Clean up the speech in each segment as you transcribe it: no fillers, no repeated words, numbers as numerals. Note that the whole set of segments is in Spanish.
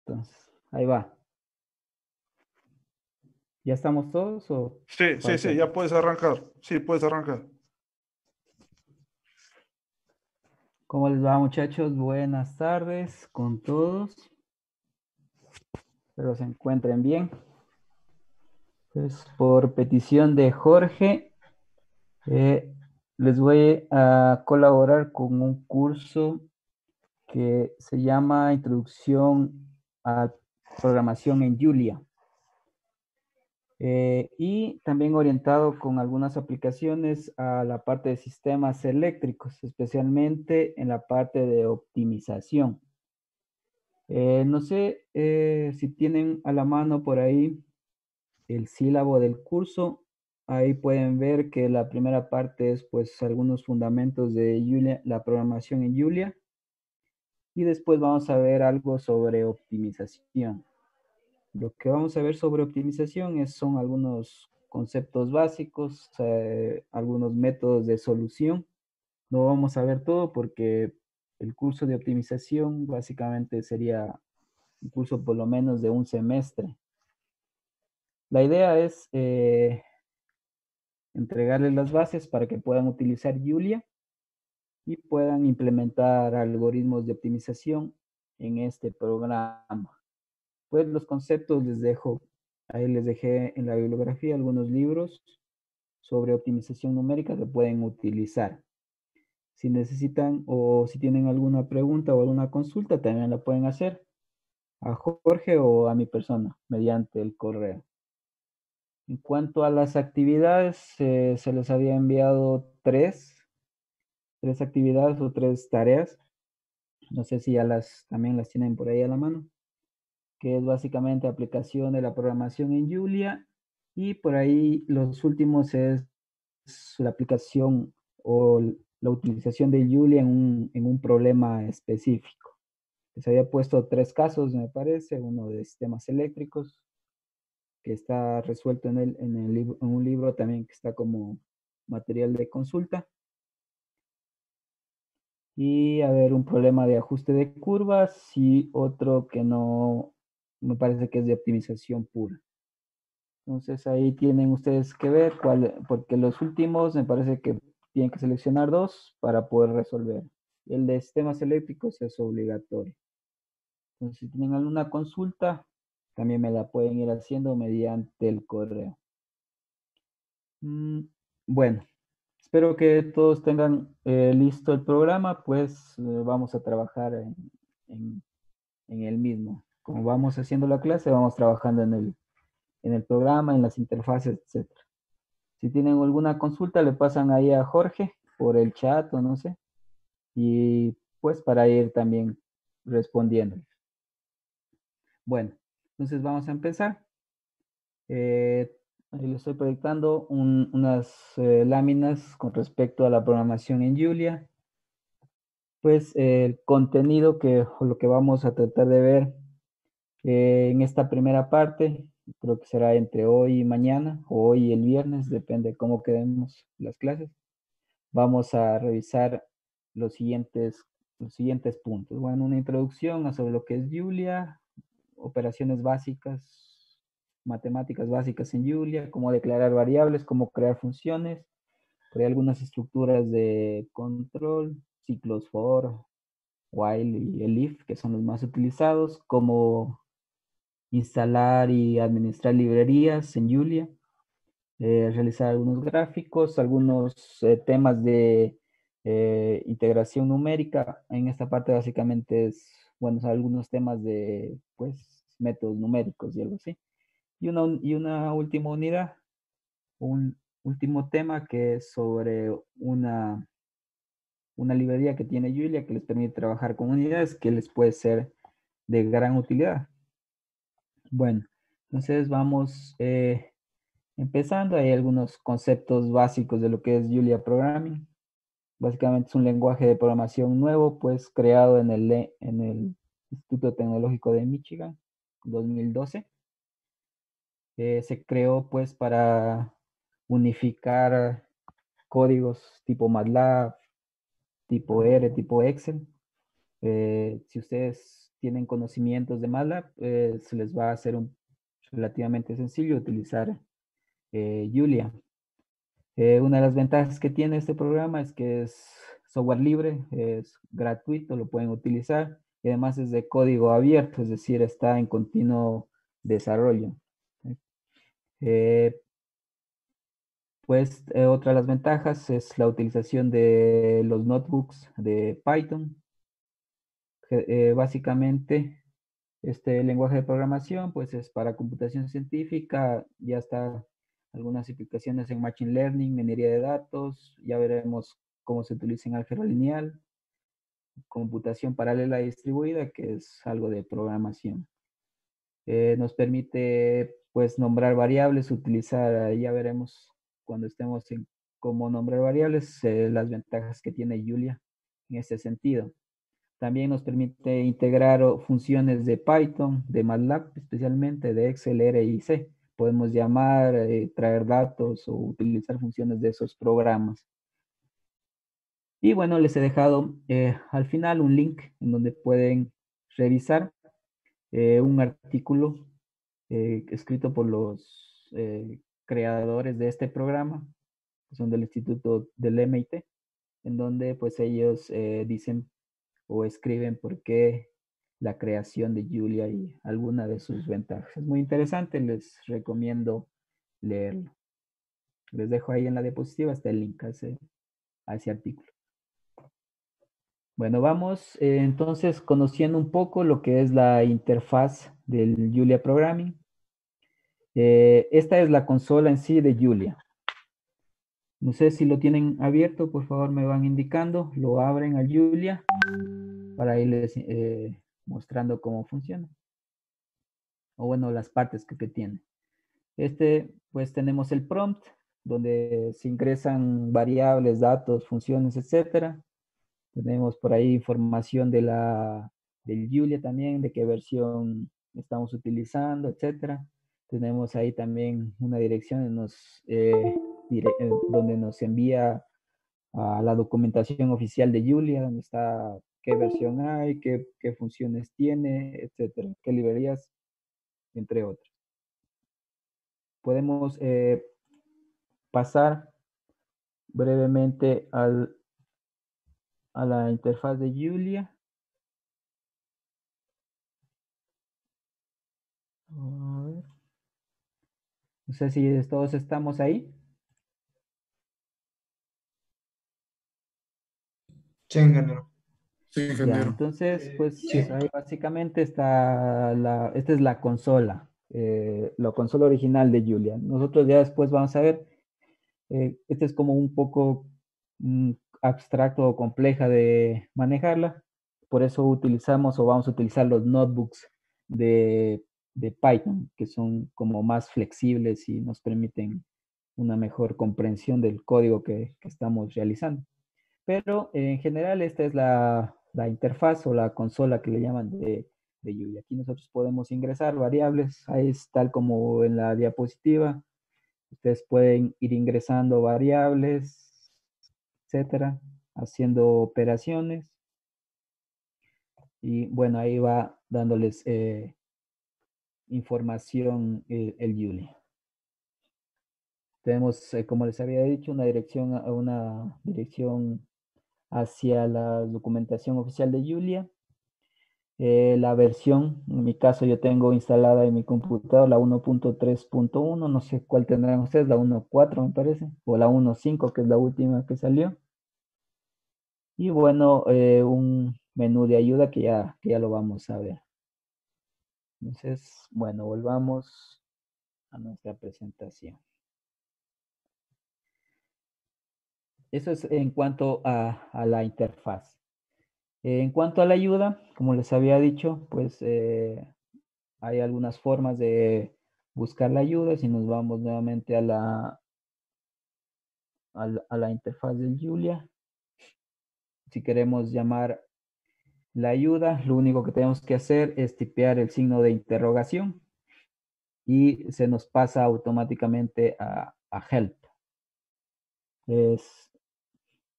Entonces, ahí va. ¿Ya estamos todos o Sí, sí, falta sí, ya alguien? puedes arrancar. Sí, puedes arrancar. ¿Cómo les va, muchachos? Buenas tardes con todos. Espero se encuentren bien. Pues por petición de Jorge, eh, les voy a colaborar con un curso que se llama Introducción a Programación en Julia. Y también orientado con algunas aplicaciones a la parte de sistemas eléctricos, especialmente en la parte de optimización. No sé si tienen a la mano por ahí el sílabo del curso. Ahí pueden ver que la primera parte es pues algunos fundamentos de Julia, la programación en Julia. Y después vamos a ver algo sobre optimización. Lo que vamos a ver sobre optimización son algunos conceptos básicos, algunos métodos de solución. No vamos a ver todo porque el curso de optimización básicamente sería un curso por lo menos de un semestre. La idea es entregarles las bases para que puedan utilizar Julia y puedan implementar algoritmos de optimización en este programa. Pues los conceptos les dejo, ahí les dejé en la bibliografía algunos libros sobre optimización numérica que pueden utilizar. Si necesitan o si tienen alguna pregunta o alguna consulta, también la pueden hacer a Jorge o a mi persona mediante el correo. En cuanto a las actividades, se les había enviado tres actividades o tres tareas. No sé si ya también las tienen por ahí a la mano, que es básicamente aplicación de la programación en Julia. Y por ahí los últimos es la aplicación o la utilización de Julia en un problema específico. Les había puesto tres casos, me parece, uno de sistemas eléctricos, que está resuelto en un libro también que está como material de consulta. Y a ver, un problema de ajuste de curvas y otro que no, me parece que es de optimización pura. Entonces ahí tienen ustedes que ver cuál, porque los últimos me parece que tienen que seleccionar dos para poder resolver. El de sistemas eléctricos es obligatorio. Entonces, si tienen alguna consulta, también me la pueden ir haciendo mediante el correo. Bueno, espero que todos tengan listo el programa, pues vamos a trabajar en- en el mismo. Como vamos haciendo la clase, vamos trabajando en el programa, en las interfaces, etcétera. Si tienen alguna consulta, le pasan ahí a Jorge por el chat o no sé, y pues para ir también respondiendo. Bueno, entonces vamos a empezar. Ahí le estoy proyectando unas láminas con respecto a la programación en Julia. Pues el contenido o lo que vamos a tratar de ver en esta primera parte, creo que será entre hoy y mañana, o hoy y el viernes, depende de cómo quedemos las clases. Vamos a revisar los siguientes puntos. Bueno, una introducción sobre lo que es Julia, operaciones básicas, matemáticas básicas en Julia, cómo declarar variables, cómo crear funciones, por ahí algunas estructuras de control, ciclos for, while y el if, que son los más utilizados, cómo instalar y administrar librerías en Julia, realizar algunos gráficos, algunos temas de integración numérica. En esta parte básicamente es, bueno, algunos temas de, pues, métodos numéricos y algo así. Y una última unidad, un último tema que es sobre una librería que tiene Julia que les permite trabajar con unidades que les puede ser de gran utilidad. Bueno, entonces vamos empezando. Hay algunos conceptos básicos de lo que es Julia Programming. Básicamente es un lenguaje de programación nuevo, pues creado en el Instituto Tecnológico de Michigan, 2012. Se creó pues para unificar códigos tipo MATLAB, tipo R, tipo Excel. Si ustedes tienen conocimientos de MATLAB, se les va a hacer relativamente sencillo utilizar Julia. Una de las ventajas que tiene este programa es que es software libre, es gratuito, lo pueden utilizar y además es de código abierto, es decir, está en continuo desarrollo. Eh, otra de las ventajas es la utilización de los notebooks de Python. Básicamente, este lenguaje de programación pues es para computación científica, ya está algunas aplicaciones en Machine Learning, minería de datos, ya veremos cómo se utiliza en álgebra lineal, computación paralela y distribuida, que es algo de programación. Nos permite pues nombrar variables, utilizar, ya veremos cuando estemos en cómo nombrar variables, las ventajas que tiene Julia en ese sentido. También nos permite integrar funciones de Python, de MATLAB, especialmente de Excel, R y C. Podemos llamar, traer datos o utilizar funciones de esos programas. Y bueno, les he dejado al final un link en donde pueden revisar un artículo escrito por los creadores de este programa, que son del Instituto del MIT, en donde pues ellos dicen o escriben por qué la creación de Julia y alguna de sus ventajas. Es muy interesante, les recomiendo leerlo. Les dejo ahí en la diapositiva hasta el link a ese artículo. Bueno, vamos entonces conociendo un poco lo que es la interfaz del Julia Programming. Esta es la consola en sí de Julia. No sé si lo tienen abierto, por favor me van indicando. Lo abren a Julia para irles mostrando cómo funciona. O bueno, las partes que tiene. Pues tenemos el prompt, donde se ingresan variables, datos, funciones, etcétera. Tenemos por ahí información del Julia también, de qué versión estamos utilizando, etcétera. Tenemos ahí también una dirección donde nos envía a la documentación oficial de Julia, donde está qué versión hay, qué funciones tiene, etcétera, qué librerías, entre otras. Podemos pasar brevemente a la interfaz de Julia. A ver. No sé si todos estamos ahí. Sí, ingeniero. Sí, Ya, ingeniero. entonces, pues Sí. ahí básicamente está esta es la consola, la consola original de Julia. Nosotros ya después vamos a ver, este es como un poco abstracto o compleja de manejarla, por eso utilizamos o vamos a utilizar los notebooks de Python, que son como más flexibles y nos permiten una mejor comprensión del código que estamos realizando. Pero en general esta es la interfaz o la consola que le llaman de Julia. Aquí nosotros podemos ingresar variables, ahí es tal como en la diapositiva. Ustedes pueden ir ingresando variables, etcétera, haciendo operaciones. Y bueno, ahí va dándoles información el Julia. Tenemos, como les había dicho, una dirección hacia la documentación oficial de Julia. La versión, en mi caso yo tengo instalada en mi computador la 1.3.1, no sé cuál tendrán ustedes, la 1.4 me parece, o la 1.5 que es la última que salió. Y bueno, un menú de ayuda que ya lo vamos a ver. Entonces, bueno, volvamos a nuestra presentación. Eso es en cuanto a la interfaz. En cuanto a la ayuda, como les había dicho, pues hay algunas formas de buscar la ayuda. Si nos vamos nuevamente a la interfaz del Julia, si queremos llamar la ayuda, lo único que tenemos que hacer es tipear el signo de interrogación y se nos pasa automáticamente a help.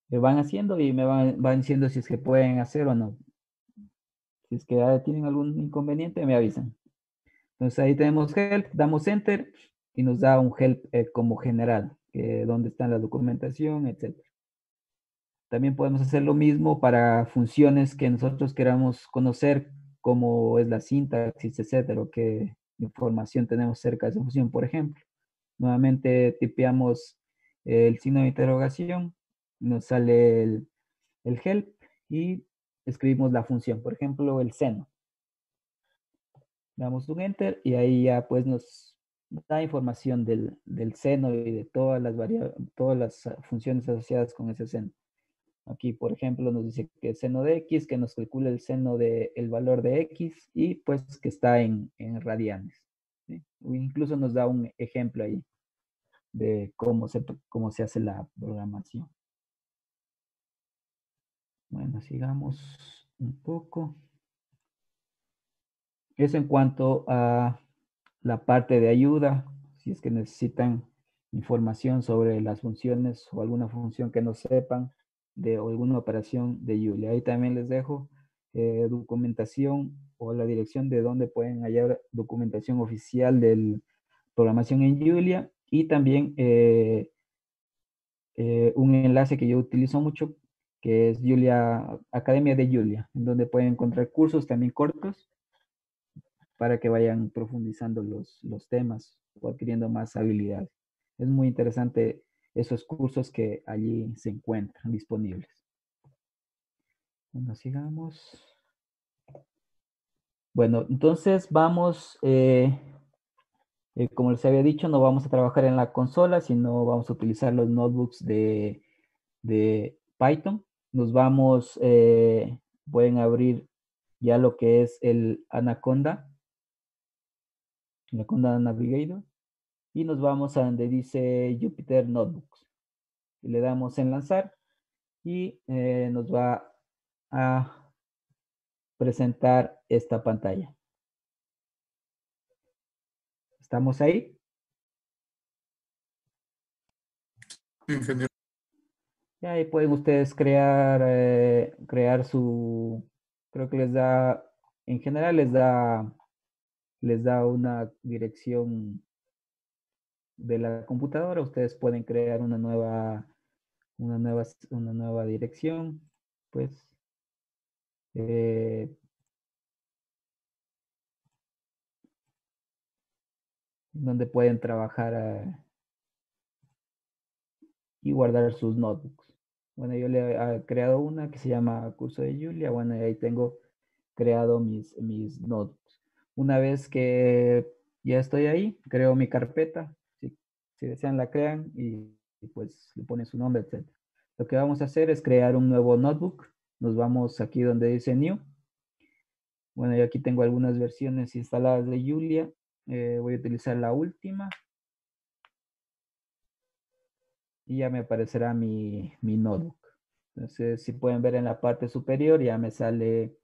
Me van haciendo y van diciendo si es que pueden hacer o no. Si es que tienen algún inconveniente, me avisan. Entonces ahí tenemos help, damos enter y nos da un help como general, donde está la documentación, etcétera. También podemos hacer lo mismo para funciones que nosotros queramos conocer, como es la sintaxis, etcétera, o qué información tenemos cerca de esa función, por ejemplo. Nuevamente tipeamos el signo de interrogación, nos sale el help y escribimos la función, por ejemplo, el seno. Damos un enter y ahí ya pues nos da información del seno y de todas las funciones asociadas con ese seno. Aquí, por ejemplo, nos dice que el seno de x, que nos calcula el seno del valor de x y pues que está en radianes. ¿Sí? Incluso nos da un ejemplo ahí de cómo se hace la programación. Bueno, sigamos un poco. Eso en cuanto a la parte de ayuda, si es que necesitan información sobre las funciones o alguna función que no sepan de alguna operación de Julia. Ahí también les dejo documentación o la dirección de donde pueden hallar documentación oficial de programación en Julia y también un enlace que yo utilizo mucho que es Julia, Academia de Julia, en donde pueden encontrar cursos también cortos para que vayan profundizando los temas o adquiriendo más habilidades. Es muy interesante esos cursos que allí se encuentran disponibles. Bueno, sigamos. Bueno, entonces vamos, como les había dicho, no vamos a trabajar en la consola, sino vamos a utilizar los notebooks de Python. Nos vamos, pueden abrir ya lo que es el Anaconda Navigator. Y nos vamos a donde dice Jupyter Notebooks. Y le damos en lanzar y nos va a presentar esta pantalla. ¿Estamos ahí? Ingeniero. Y ahí pueden ustedes crear su, creo que les da, en general les da una dirección de la computadora. Ustedes pueden crear una nueva dirección, pues, eh, donde pueden trabajar y guardar sus notebooks. Bueno, yo le he creado una que se llama Curso de Julia. Bueno, y ahí tengo creado mis notebooks. Una vez que ya estoy ahí, creo mi carpeta. Si desean la crean y pues le ponen su nombre, etc. Lo que vamos a hacer es crear un nuevo notebook. Nos vamos aquí donde dice New. Bueno, yo aquí tengo algunas versiones instaladas de Julia. Voy a utilizar la última. Y ya me aparecerá mi notebook. Entonces, si pueden ver en la parte superior, ya me sale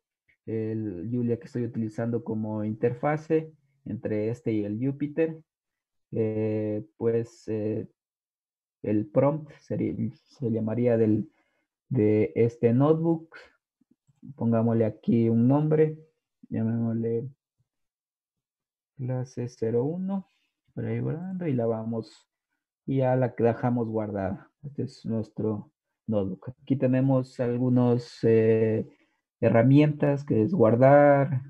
el Julia que estoy utilizando como interfase entre este y el Jupyter. Pues el prompt se llamaría de este notebook. Pongámosle aquí un nombre, llamémosle clase 01, por ahí guardando y la vamos y ya la que dejamos guardada. Este es nuestro notebook. Aquí tenemos algunas herramientas que es guardar.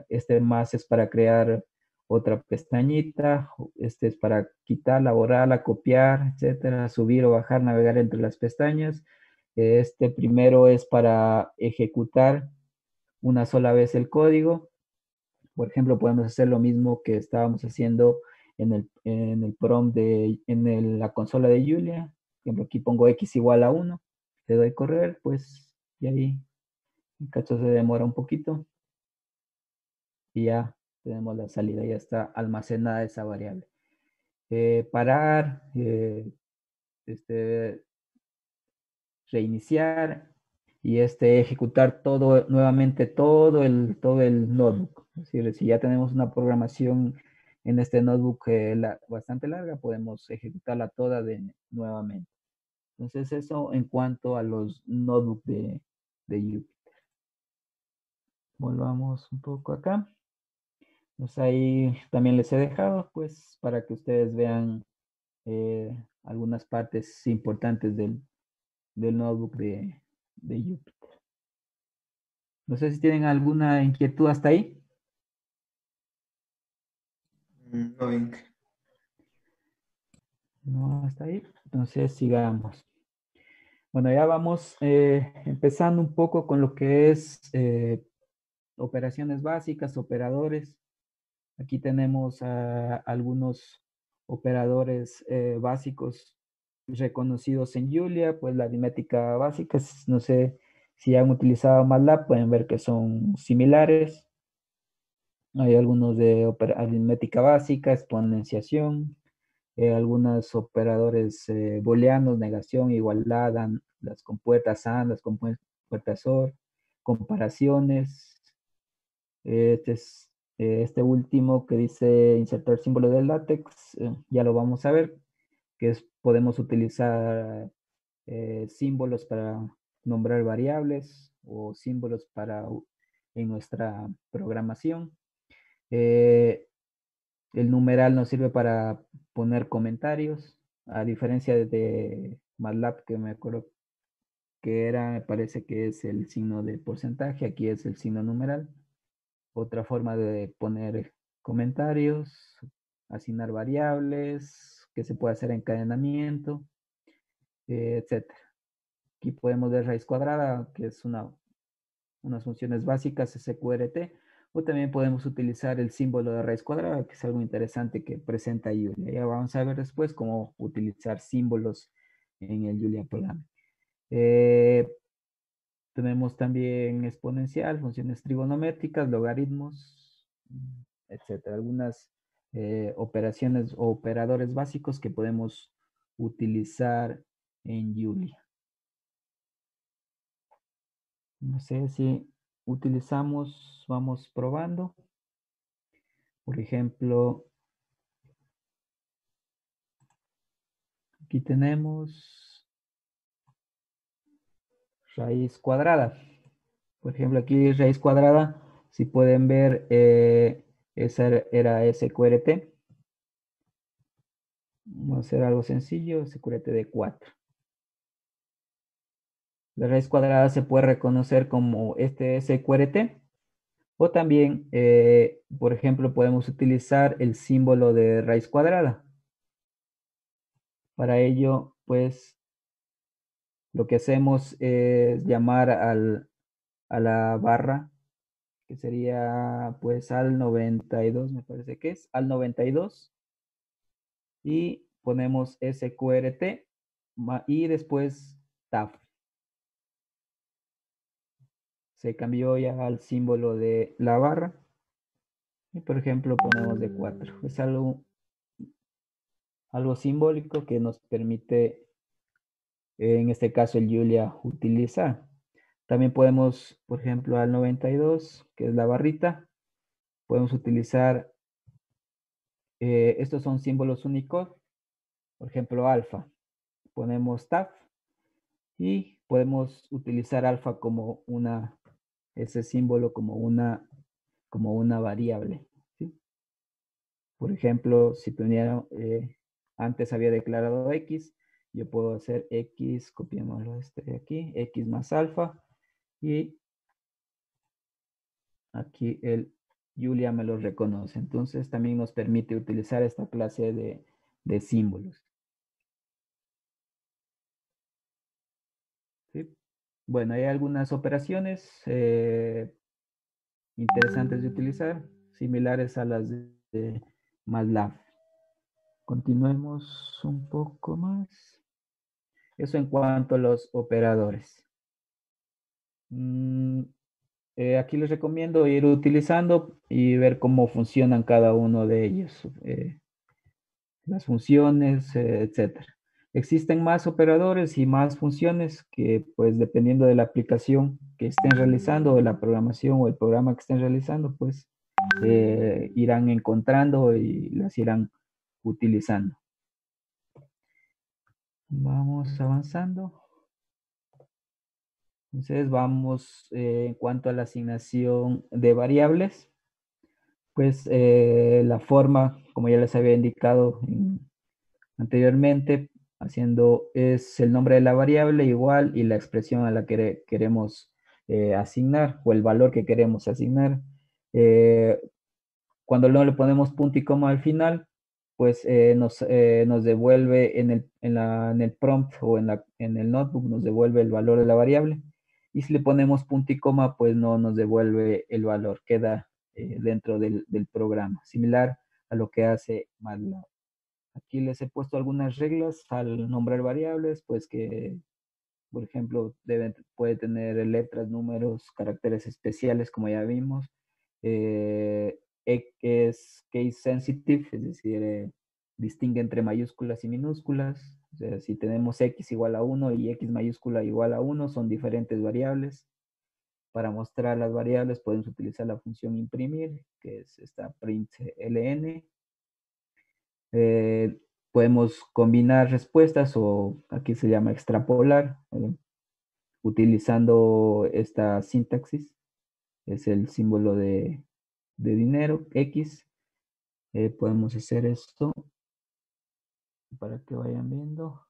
Este más es para crear otra pestañita. Este es para quitarla, borrarla, copiar, etcétera, subir o bajar, navegar entre las pestañas. Este primero es para ejecutar una sola vez el código. Por ejemplo, podemos hacer lo mismo que estábamos haciendo en el prompt la consola de Julia. Por ejemplo, aquí pongo x igual a 1, le doy correr, pues, y ahí, en caso se demora un poquito, y ya tenemos la salida, ya está almacenada esa variable. Parar, este, reiniciar y ejecutar nuevamente todo el notebook. Es decir, si ya tenemos una programación en este notebook bastante larga, podemos ejecutarla toda nuevamente. Entonces, eso en cuanto a los notebooks de Jupyter. Volvamos un poco acá. Pues ahí también les he dejado, pues, para que ustedes vean algunas partes importantes del notebook de Jupyter. No sé si tienen alguna inquietud hasta ahí. No, bien. No, hasta ahí. Entonces sigamos. Bueno, ya vamos empezando un poco con lo que es operaciones básicas, operadores. Aquí tenemos algunos operadores básicos reconocidos en Julia, pues la aritmética básica, no sé si han utilizado MATLAB, pueden ver que son similares. Hay algunos de aritmética básica, exponenciación, algunos operadores booleanos, negación, igualdad, las compuertas AND, las compuertas OR, comparaciones. Este último que dice insertar símbolo del látex, ya lo vamos a ver, que podemos utilizar símbolos para nombrar variables o símbolos en nuestra programación. El numeral nos sirve para poner comentarios, a diferencia de MATLAB, que me acuerdo que era, me parece que es el signo de porcentaje, aquí es el signo numeral. Otra forma de poner comentarios, asignar variables, que se puede hacer encadenamiento, etcétera. Aquí podemos ver raíz cuadrada, que es unas funciones básicas, SQRT, o también podemos utilizar el símbolo de raíz cuadrada, que es algo interesante que presenta Julia. Ya vamos a ver después cómo utilizar símbolos en el Julia programa. Tenemos también exponencial, funciones trigonométricas, logaritmos, etcétera. Algunas operaciones o operadores básicos que podemos utilizar en Julia. No sé si utilizamos, vamos probando. Por ejemplo, aquí tenemos raíz cuadrada. Por ejemplo, aquí raíz cuadrada, si pueden ver, esa era SQRT. Vamos a hacer algo sencillo, SQRT de 4. La raíz cuadrada se puede reconocer como este SQRT o también, por ejemplo, podemos utilizar el símbolo de raíz cuadrada. Para ello, pues, lo que hacemos es llamar a la barra, que sería pues al 92, me parece que es, al 92, y ponemos SQRT y después TAF. Se cambió ya al símbolo de la barra. Y por ejemplo ponemos de 4. Es algo simbólico que nos permite, en este caso el Julia, utilizar. También podemos, por ejemplo, al 92, que es la barrita, podemos utilizar, estos son símbolos Unicode, por ejemplo, alfa. Ponemos TAF y podemos utilizar alfa como ese símbolo como una variable. ¿Sí? Por ejemplo, si tuviera, antes había declarado X, yo puedo hacer X, copiémoslo de aquí, X más alfa, y aquí el Julia me lo reconoce. Entonces también nos permite utilizar esta clase de símbolos. ¿Sí? Bueno, hay algunas operaciones interesantes de utilizar, similares a las de MATLAB. Continuemos un poco más. Eso en cuanto a los operadores. Aquí les recomiendo ir utilizando y ver cómo funcionan cada uno de ellos, las funciones, etcétera. Existen más operadores y más funciones que, pues, dependiendo de la aplicación que estén realizando, o de la programación o el programa que estén realizando, pues, irán encontrando y las irán utilizando. Vamos avanzando. Entonces vamos en cuanto a la asignación de variables, pues la forma, como ya les había indicado anteriormente, haciendo es el nombre de la variable igual y la expresión a la que queremos asignar o el valor que queremos asignar. Eh, Cuando no le ponemos punto y coma al final, pues nos devuelve en el prompt o en el notebook, nos devuelve el valor de la variable. Y si le ponemos punto y coma, pues no nos devuelve el valor, queda dentro del programa, similar a lo que hace MATLAB. Aquí les he puesto algunas reglas al nombrar variables, pues que, por ejemplo, puede tener letras, números, caracteres especiales, como ya vimos. Es case sensitive, es decir, distingue entre mayúsculas y minúsculas. O sea, si tenemos x igual a 1 y x mayúscula igual a 1, son diferentes variables. Para mostrar las variables podemos utilizar la función imprimir, que es esta println. Eh, Podemos combinar respuestas o aquí se llama extrapolar, utilizando esta sintaxis. Es el símbolo de dinero, X. Podemos hacer esto para que vayan viendo.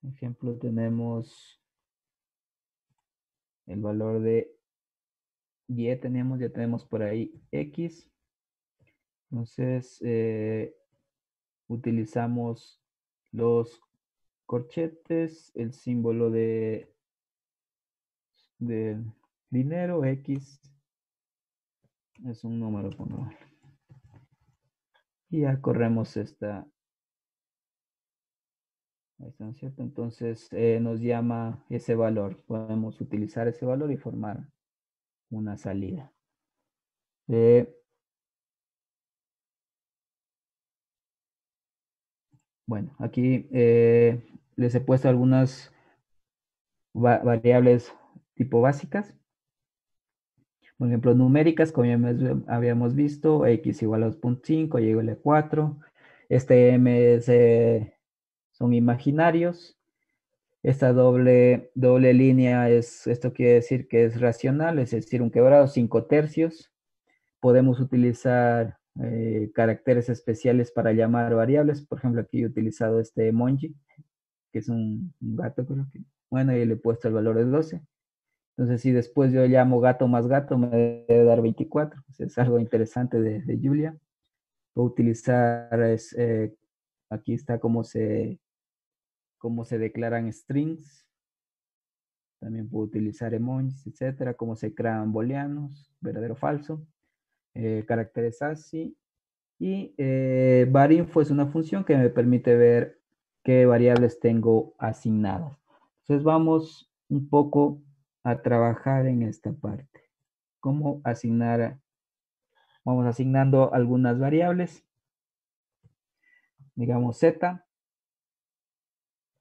Por ejemplo, tenemos el valor de Y, ya tenemos por ahí X. Entonces, utilizamos los corchetes, el símbolo de dinero, X es un número puntual. Y ya corremos esta. Ahí está, ¿no es cierto? Entonces nos llama ese valor. Podemos utilizar ese valor y formar una salida. Bueno, aquí les he puesto algunas variables tipo básicas. Por ejemplo, numéricas, como ya habíamos visto, x igual a 2.5, y igual a 4. Este m son imaginarios. Esta doble línea esto quiere decir que es racional, es decir, un quebrado, 5 tercios. Podemos utilizar caracteres especiales para llamar variables. Por ejemplo, aquí he utilizado este emoji, que es un gato, creo que. Bueno, y le he puesto el valor de 12. Entonces, si después yo llamo gato más gato, me debe dar 24. Es algo interesante de Julia. Puedo utilizar, aquí está cómo se declaran strings. También puedo utilizar emojis, etcétera, cómo se crean booleanos, verdadero o falso, caracteres ASCII. Y varinfo es una función que me permite ver qué variables tengo asignadas. Entonces vamos un poco a trabajar en esta parte. ¿Cómo asignar? Vamos asignando algunas variables. Digamos z,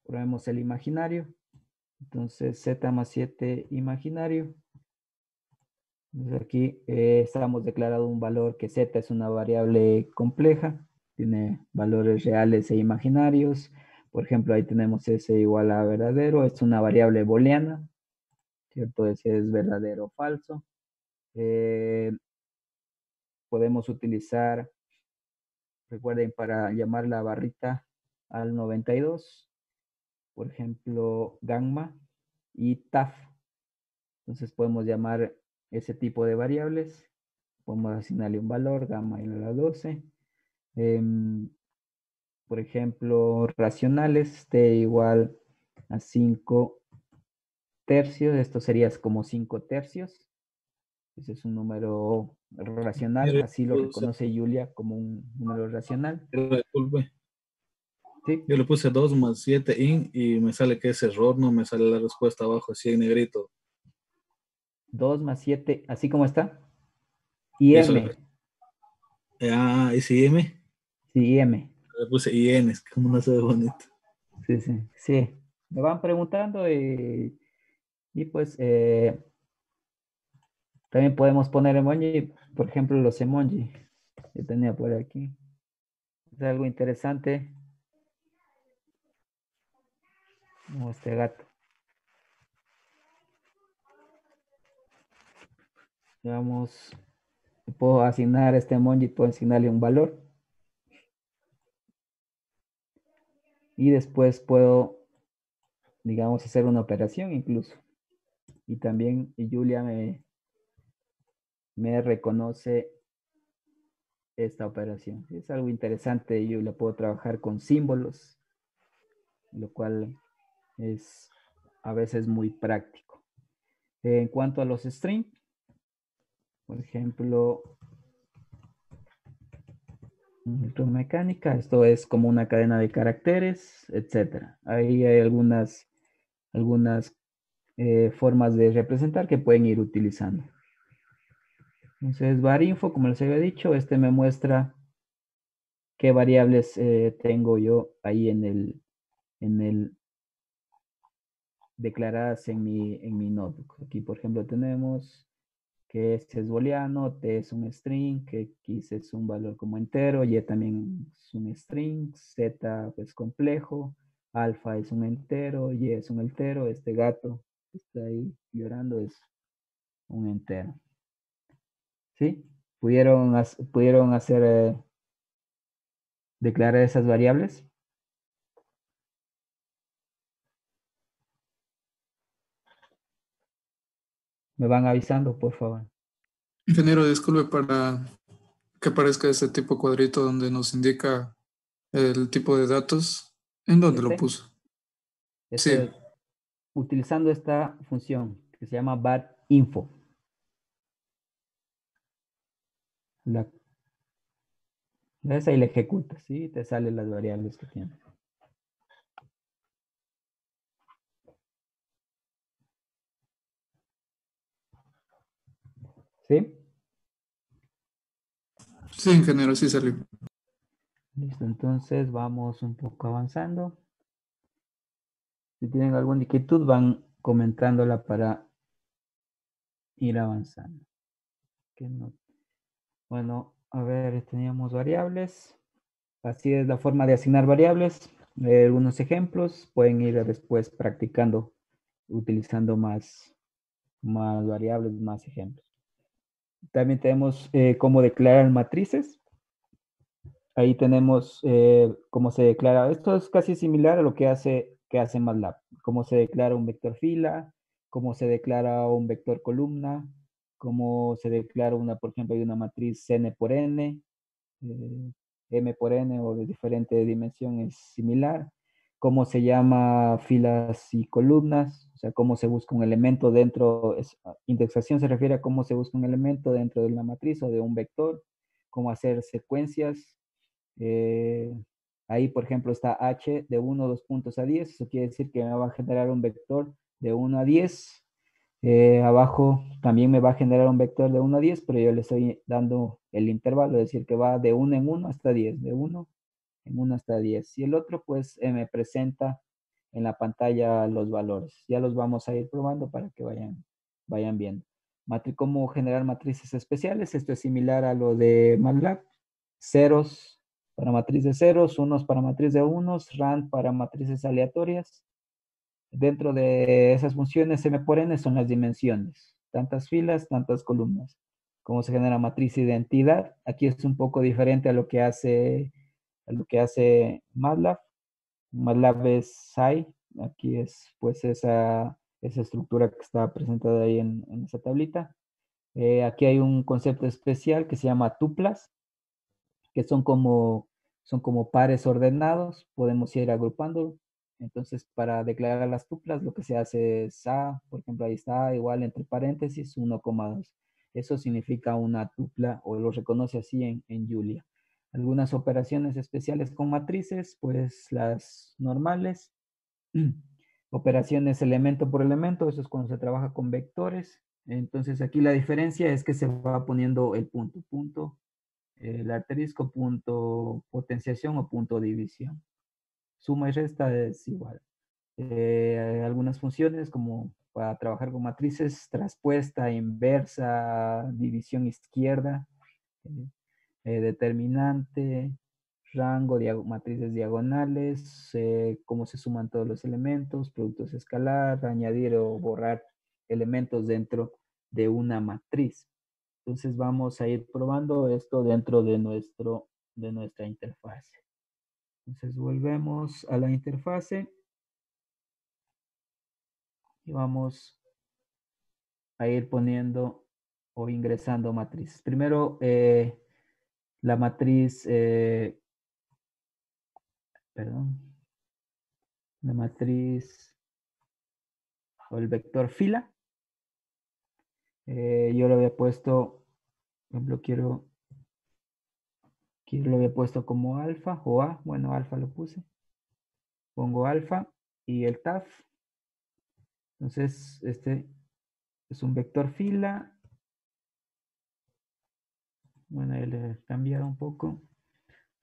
ponemos el imaginario. Entonces z más 7 imaginario. Entonces aquí estamos declarando un valor que z es una variable compleja, tiene valores reales e imaginarios. Por ejemplo, ahí tenemos s igual a verdadero, es una variable booleana, ¿cierto? Ese es verdadero o falso. Podemos utilizar, recuerden, para llamar la barrita al 92, por ejemplo, gamma y taf. Entonces podemos llamar ese tipo de variables. Podemos asignarle un valor, gamma igual a 12. Por ejemplo, racionales, t igual a 5 tercios. Esto sería como 5 tercios. Ese es un número racional. Así lo reconoce Julia como un número racional. Disculpe. ¿Sí? Yo le puse 2 más 7 in y me sale que es error, no me sale la respuesta abajo así en negrito. 2 más 7, así como está. Y Y eso m. ¿y si M? Sí, m. Le puse IN, es como no se ve bonito. Sí, sí, sí. Me van preguntando y pues también podemos poner emoji, por ejemplo, los emoji que tenía por aquí. Es algo interesante. Como este gato. digamos, puedo asignar a este emoji, puedo asignarle un valor. Y después puedo, digamos, hacer una operación incluso. Y también Julia me reconoce esta operación. Es algo interesante, yo la puedo trabajar con símbolos, lo cual es a veces muy práctico. En cuanto a los strings, por ejemplo, electromecánica, esto es como una cadena de caracteres, etcétera. Ahí hay algunas formas de representar que pueden ir utilizando. Entonces, varinfo, como les había dicho, este me muestra qué variables tengo yo ahí en el declaradas en mi notebook. Aquí, por ejemplo, tenemos que este es booleano, t es un string, que x es un valor como entero, y también es un string, z pues complejo, alfa es un entero, y es un entero, este gato que está ahí llorando es un entero. ¿Sí? ¿Pudieron hacer, declarar esas variables? Me van avisando, por favor. Ingeniero, disculpe para que aparezca este tipo cuadrito donde nos indica el tipo de datos. ¿En dónde lo Este, puso? Sí, este, utilizando esta función que se llama var.info. La, esa y la ejecutas, ¿sí? Te salen las variables que tiene. ¿Sí? sí, ingeniero, sí salió. Listo, entonces vamos un poco avanzando. Si tienen alguna inquietud, van comentándola para ir avanzando. No. Bueno, a ver, teníamos variables. Así es la forma de asignar variables. Algunos ejemplos pueden ir después practicando, utilizando más variables, más ejemplos. También tenemos cómo declarar matrices. Ahí tenemos cómo se declara. Esto es casi similar a lo que hace MATLAB. Cómo se declara un vector fila, cómo se declara un vector columna, cómo se declara una, por ejemplo, hay una matriz n por n, m por n o de diferente dimensión es similar. Cómo se llama filas y columnas, o sea, cómo se busca un elemento dentro, indexación se refiere a cómo se busca un elemento dentro de una matriz o de un vector, cómo hacer secuencias. Eh, Ahí, por ejemplo, está h de 1, 2 puntos a 10. Eso quiere decir que me va a generar un vector de 1 a 10. Abajo también me va a generar un vector de 1 a 10, pero yo le estoy dando el intervalo, es decir, que va de 1 en 1 hasta 10, de 1 en 1 hasta 10. Y el otro, pues, me presenta en la pantalla los valores. Ya los vamos a ir probando para que vayan viendo. ¿Cómo generar matrices especiales? Esto es similar a lo de MATLAB. Ceros para matriz de ceros, unos para matriz de unos, rand para matrices aleatorias. Dentro de esas funciones m por n son las dimensiones, tantas filas, tantas columnas. Cómo se genera matriz identidad. Aquí es un poco diferente a lo que hace MATLAB. MATLAB es SCI. Aquí es pues esa estructura que está presentada ahí en esa tablita. Aquí hay un concepto especial que se llama tuplas, que son como pares ordenados, podemos ir agrupando. Entonces, para declarar las tuplas, lo que se hace es A, por ejemplo, ahí está, igual entre paréntesis, 1,2. Eso significa una tupla, o lo reconoce así en Julia. Algunas operaciones especiales con matrices, pues las normales. Operaciones elemento por elemento, eso es cuando se trabaja con vectores. Entonces, aquí la diferencia es que se va poniendo el punto, el asterisco, punto potenciación o punto división. Suma y resta es igual. Hay algunas funciones como para trabajar con matrices, traspuesta, inversa, división izquierda, eh, determinante, rango, matrices diagonales, cómo se suman todos los elementos, productos escalar, añadir o borrar elementos dentro de una matriz. Entonces vamos a ir probando esto dentro de nuestra interfase. Entonces volvemos a la interfase y vamos a ir poniendo o ingresando matrices. Primero, la matriz, la matriz o el vector fila. Yo lo había puesto, por ejemplo, lo había puesto como alfa o A. Bueno, alfa lo puse. Pongo alfa y el taf. Entonces, este es un vector fila. Bueno, ahí le he cambiado un poco.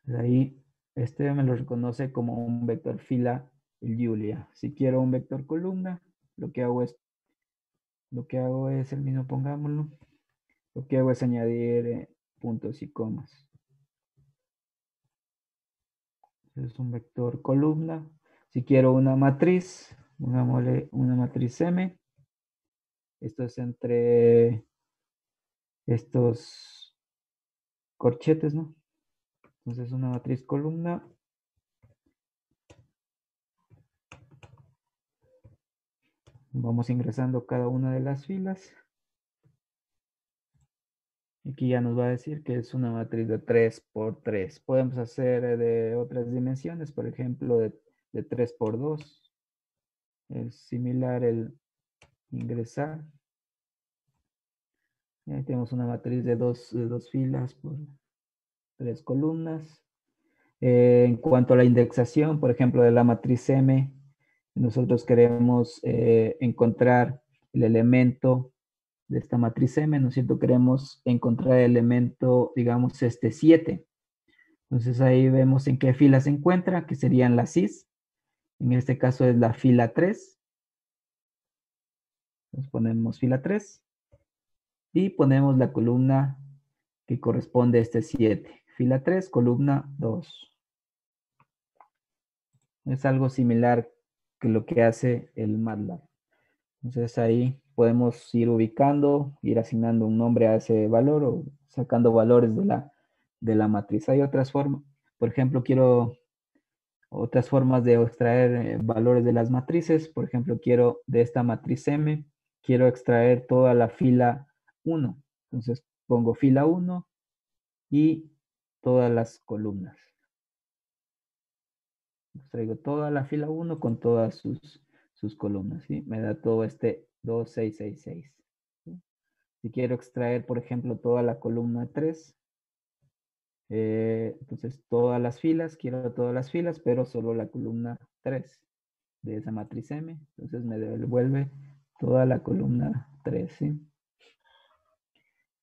De ahí, este me lo reconoce como un vector fila, el Julia. Si quiero un vector columna, lo que hago es el mismo, pongámoslo. Lo que hago es añadir puntos y comas. Es un vector columna. Si quiero una matriz, pongámosle una matriz M. Esto es entre estos corchetes, ¿no? Entonces una matriz columna. Vamos ingresando cada una de las filas. Aquí ya nos va a decir que es una matriz de 3 por 3. Podemos hacer de otras dimensiones, por ejemplo, de 3 por 2. Es similar el ingresar. Ahí tenemos una matriz de dos filas por 3 columnas. En cuanto a la indexación, por ejemplo, de la matriz M, nosotros queremos encontrar el elemento de esta matriz M, ¿no es cierto? Queremos encontrar el elemento, digamos, 7. Entonces ahí vemos en qué fila se encuentra, que serían las CIS. En este caso es la fila 3. Entonces ponemos fila 3 y ponemos la columna que corresponde a este 7. Fila 3, columna 2. Es algo similar que lo que hace el MATLAB. Entonces ahí podemos ir ubicando, ir asignando un nombre a ese valor o sacando valores de la matriz. Hay otras formas. Por ejemplo, quiero otras formas de extraer valores de las matrices. Por ejemplo, quiero de esta matriz M, quiero extraer toda la fila 1. Entonces pongo fila 1 y todas las columnas. Traigo toda la fila 1 con todas sus columnas. ¿Sí? Me da todo este 2666. ¿Sí? Si quiero extraer, por ejemplo, toda la columna 3, entonces todas las filas, quiero todas las filas, pero solo la columna 3 de esa matriz M. Entonces me devuelve toda la columna 3. ¿Sí?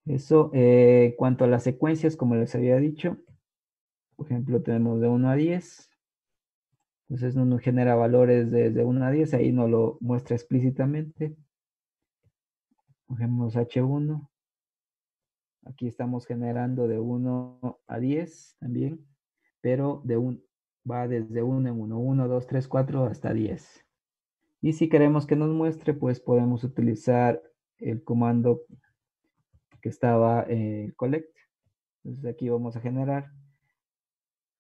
Eso, en cuanto a las secuencias, como les había dicho, por ejemplo, tenemos de 1 a 10. Entonces no nos genera valores desde 1 a 10, ahí no lo muestra explícitamente. Cogemos H1. Aquí estamos generando de 1 a 10 también, pero va desde 1 en 1, 1, 2, 3, 4 hasta 10. Y si queremos que nos muestre, pues podemos utilizar el comando que estaba en collect. Entonces aquí vamos a generar,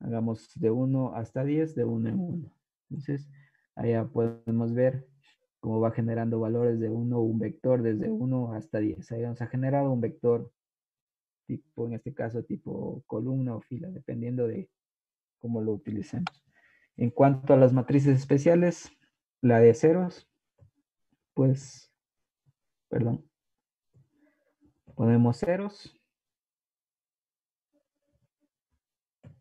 hagamos de 1 hasta 10, de 1 en 1. Entonces allá podemos ver cómo va generando valores de 1, un vector desde 1 hasta 10. Ahí nos ha generado un vector tipo, en este caso, tipo columna o fila, dependiendo de cómo lo utilicemos. En cuanto a las matrices especiales, la de ceros, pues, perdón, ponemos ceros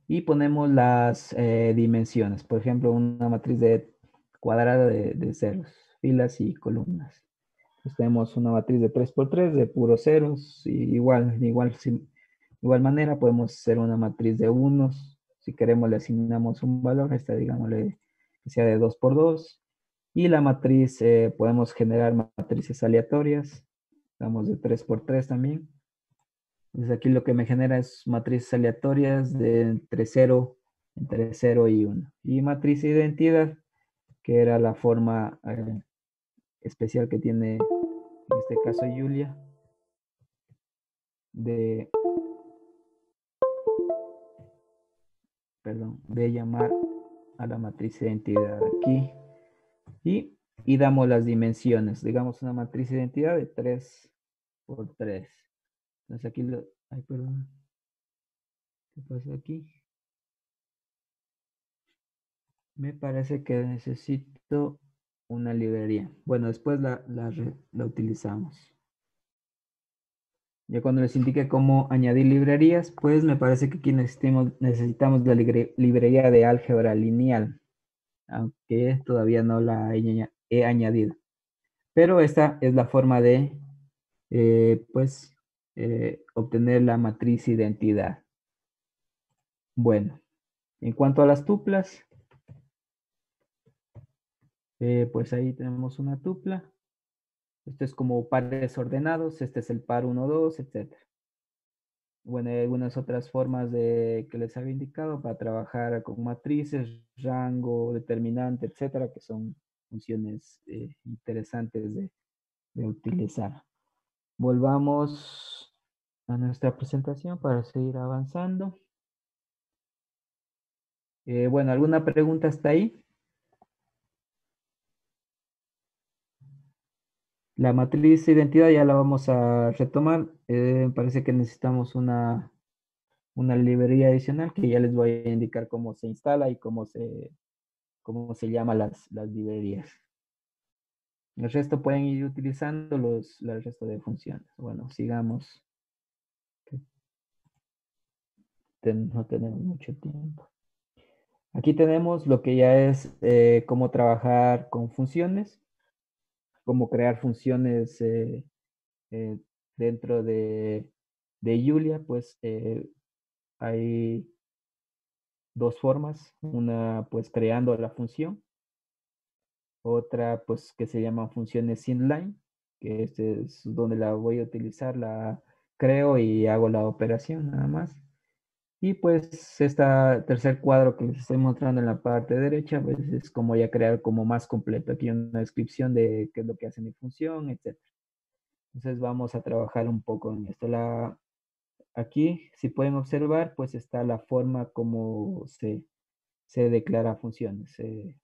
y ponemos las dimensiones. Por ejemplo, una matriz de cuadrada de ceros, filas y columnas. Entonces tenemos una matriz de 3 por 3 de puros ceros. Y igual manera podemos hacer una matriz de unos. Si queremos le asignamos un valor, esta digámosle que sea de 2 por 2. Y la matriz, podemos generar matrices aleatorias. Damos de 3 por 3 también. Entonces aquí lo que me genera es matrices aleatorias de entre 0 y 1. Y matriz de identidad, que era la forma especial que tiene en este caso Julia. de, de llamar a la matriz de identidad aquí y damos las dimensiones. Digamos una matriz de identidad de 3 por 3. Entonces aquí ay, perdón. ¿Qué pasa aquí? Me parece que necesito una librería. Bueno, después la utilizamos. Ya cuando les indique cómo añadir librerías, pues me parece que aquí necesitamos la librería de álgebra lineal, aunque todavía no la he añadido. Pero esta es la forma de, obtener la matriz identidad. Bueno, en cuanto a las tuplas, pues ahí tenemos una tupla. Esto es como pares ordenados, este es el par 1, 2, etc. Bueno, hay algunas otras formas que les había indicado para trabajar con matrices, rango, determinante, etcétera, que son funciones interesantes de utilizar. Volvamos a nuestra presentación para seguir avanzando. Bueno, ¿alguna pregunta hasta ahí? La matriz de identidad ya la vamos a retomar. Parece que necesitamos una librería adicional que ya les voy a indicar cómo se instala y cómo se llama las librerías. El resto pueden ir utilizando el resto de funciones. Bueno, sigamos. No tenemos mucho tiempo. Aquí tenemos lo que ya es cómo trabajar con funciones, cómo crear funciones eh, dentro de Julia. Pues hay dos formas. Una, pues creando la función. Otra, pues que se llama funciones inline, que este es donde la voy a utilizar, la creo y hago la operación nada más. Y pues este tercer cuadro que les estoy mostrando en la parte derecha, pues es como ya crear como más completo. Aquí una descripción de qué es lo que hace mi función, etc. Entonces vamos a trabajar un poco en esto. Aquí, si pueden observar, pues está la forma como se declara funciones.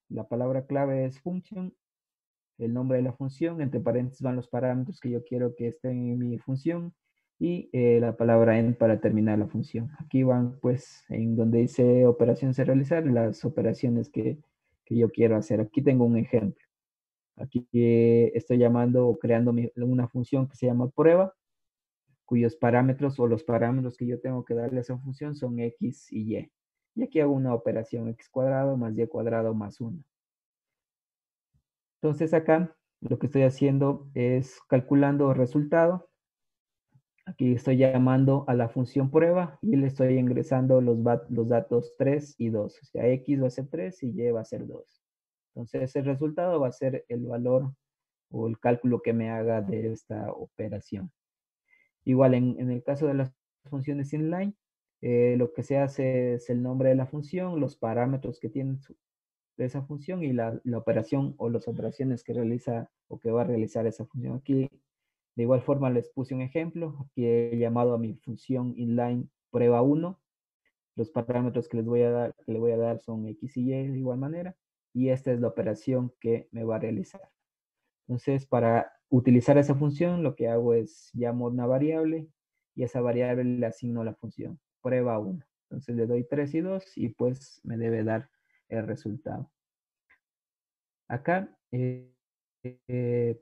La palabra clave es function, el nombre de la función, entre paréntesis van los parámetros que yo quiero que estén en mi función y la palabra end para terminar la función. Aquí van pues en donde dice operaciones a realizar, las operaciones que yo quiero hacer. Aquí tengo un ejemplo. Aquí estoy llamando o creando una función que se llama prueba, cuyos parámetros o los parámetros que yo tengo que darle a esa función son x y y. Y aquí hago una operación x cuadrado más y cuadrado más 1. Entonces acá lo que estoy haciendo es calculando el resultado. Aquí estoy llamando a la función prueba y le estoy ingresando los datos 3 y 2. O sea, x va a ser 3 y y va a ser 2. Entonces el resultado va a ser el valor o el cálculo que me haga de esta operación. Igual en el caso de las funciones inline, lo que se hace es el nombre de la función, los parámetros que tiene de esa función y la operación o las operaciones que realiza o que va a realizar esa función. Aquí de igual forma les puse un ejemplo. Aquí he llamado a mi función inline prueba 1. Los parámetros que le voy a dar son x y y de igual manera. Y esta es la operación que me va a realizar. Entonces, para utilizar esa función, lo que hago es llamo una variable y esa variable le asigno la función prueba 1. Entonces le doy 3 y 2 y pues me debe dar el resultado. Acá,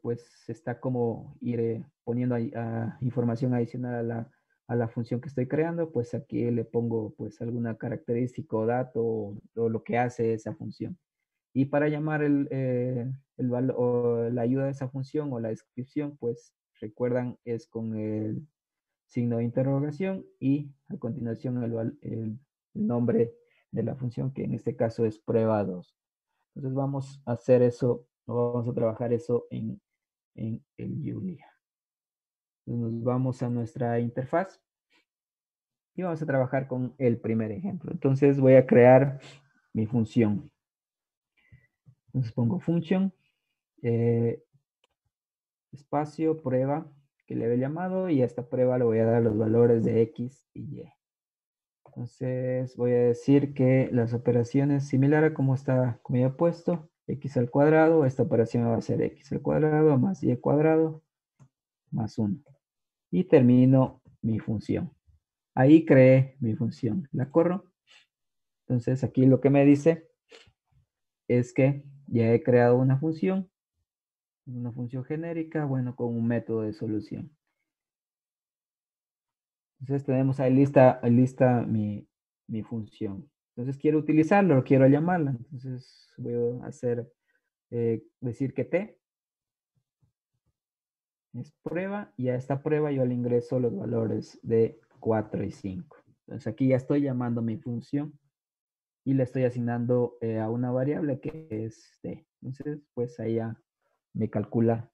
pues está como ir poniendo información adicional a la función que estoy creando. Pues aquí le pongo pues alguna característica o dato o lo que hace esa función. Y para llamar o la ayuda de esa función o la descripción, pues recuerdan es con el signo de interrogación y a continuación el nombre de la función, que en este caso es prueba 2. Entonces vamos a hacer eso, o vamos a trabajar eso en el Julia. Entonces nos vamos a nuestra interfaz y vamos a trabajar con el primer ejemplo. Entonces voy a crear mi función. Entonces pongo function, espacio, prueba, que le había llamado y a esta prueba le voy a dar los valores de X y Y. Entonces voy a decir que las operaciones similares como está, como ya he puesto, X al cuadrado, esta operación va a ser X al cuadrado más Y al cuadrado más 1. Y termino mi función. Ahí creé mi función. ¿La corro? Entonces aquí lo que me dice es que ya he creado una función genérica, bueno, con un método de solución. Entonces tenemos ahí lista mi función. Entonces quiero utilizarla o quiero llamarla. Entonces voy a hacer, decir que T es prueba y a esta prueba yo le ingreso los valores de 4 y 5. Entonces aquí ya estoy llamando mi función y le estoy asignando a una variable que es T. Entonces pues ahí ya me calcula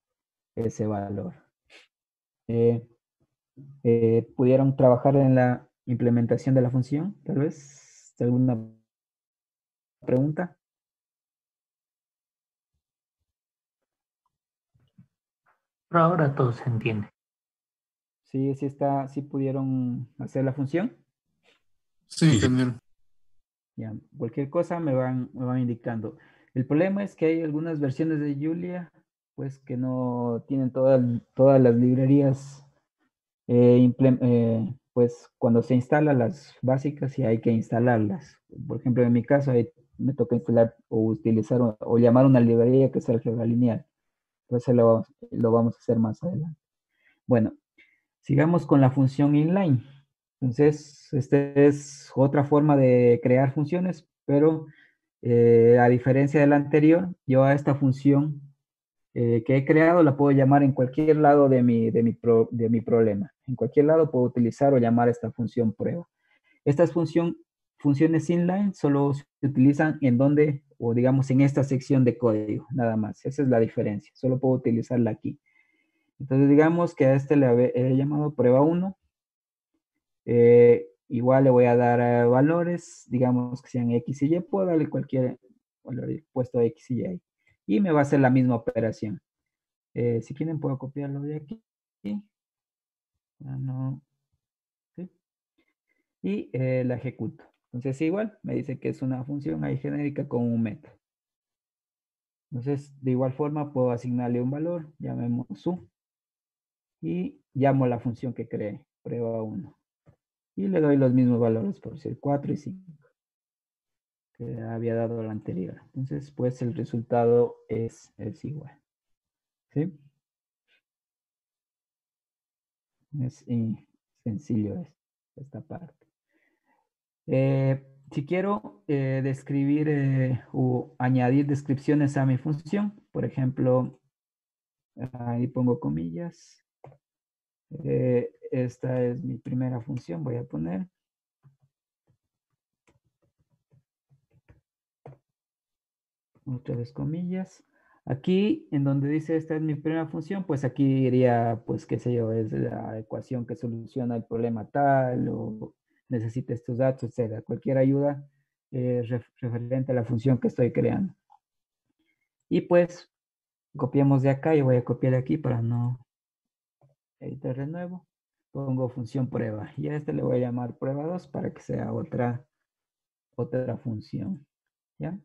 ese valor. ¿Pudieron trabajar en la implementación de la función? Tal vez, ¿alguna pregunta? Pero ahora todo se entiende. Sí pudieron hacer la función. Sí, ingeniero. Ya, cualquier cosa me van indicando. El problema es que hay algunas versiones de Julia, pues que no tienen todas las librerías, pues cuando se instalan las básicas y hay que instalarlas. Por ejemplo, en mi caso ahí me toca instalar o utilizar o llamar una librería que es álgebra lineal. Entonces lo vamos a hacer más adelante. Bueno, sigamos con la función inline. Entonces, esta es otra forma de crear funciones, pero a diferencia de la anterior, yo a esta función que he creado la puedo llamar en cualquier lado de mi problema. En cualquier lado puedo utilizar o llamar esta función prueba. Estas funciones inline solo se utilizan en donde, o digamos en esta sección de código, nada más. Esa es la diferencia. Solo puedo utilizarla aquí. Entonces digamos que a este le he llamado prueba 1. Igual le voy a dar valores, digamos que sean X y Y. Puedo darle cualquier valor puesto X y Y. Y me va a hacer la misma operación. Si quieren puedo copiarlo de aquí. No, ¿sí? Y la ejecuto. Entonces igual me dice que es una función ahí genérica con un método. Entonces de igual forma puedo asignarle un valor, llamemos su, y llamo la función que creé, prueba 1. Y le doy los mismos valores, por decir 4 y 5, que había dado la anterior. Entonces pues el resultado es igual. ¿Sí? Es sencillo esta parte. Si quiero describir o añadir descripciones a mi función, por ejemplo, ahí pongo comillas. Esta es mi primera función, voy a poner. Otra vez comillas. Aquí, en donde dice esta es mi primera función, pues aquí iría, pues qué sé yo, es la ecuación que soluciona el problema tal, o necesita estos datos, etc. Cualquier ayuda referente a la función que estoy creando. Y pues, copiamos de acá, yo voy a copiar de aquí para no editar de nuevo. Pongo función prueba. Y a este le voy a llamar prueba 2 para que sea otra función. ¿Ya?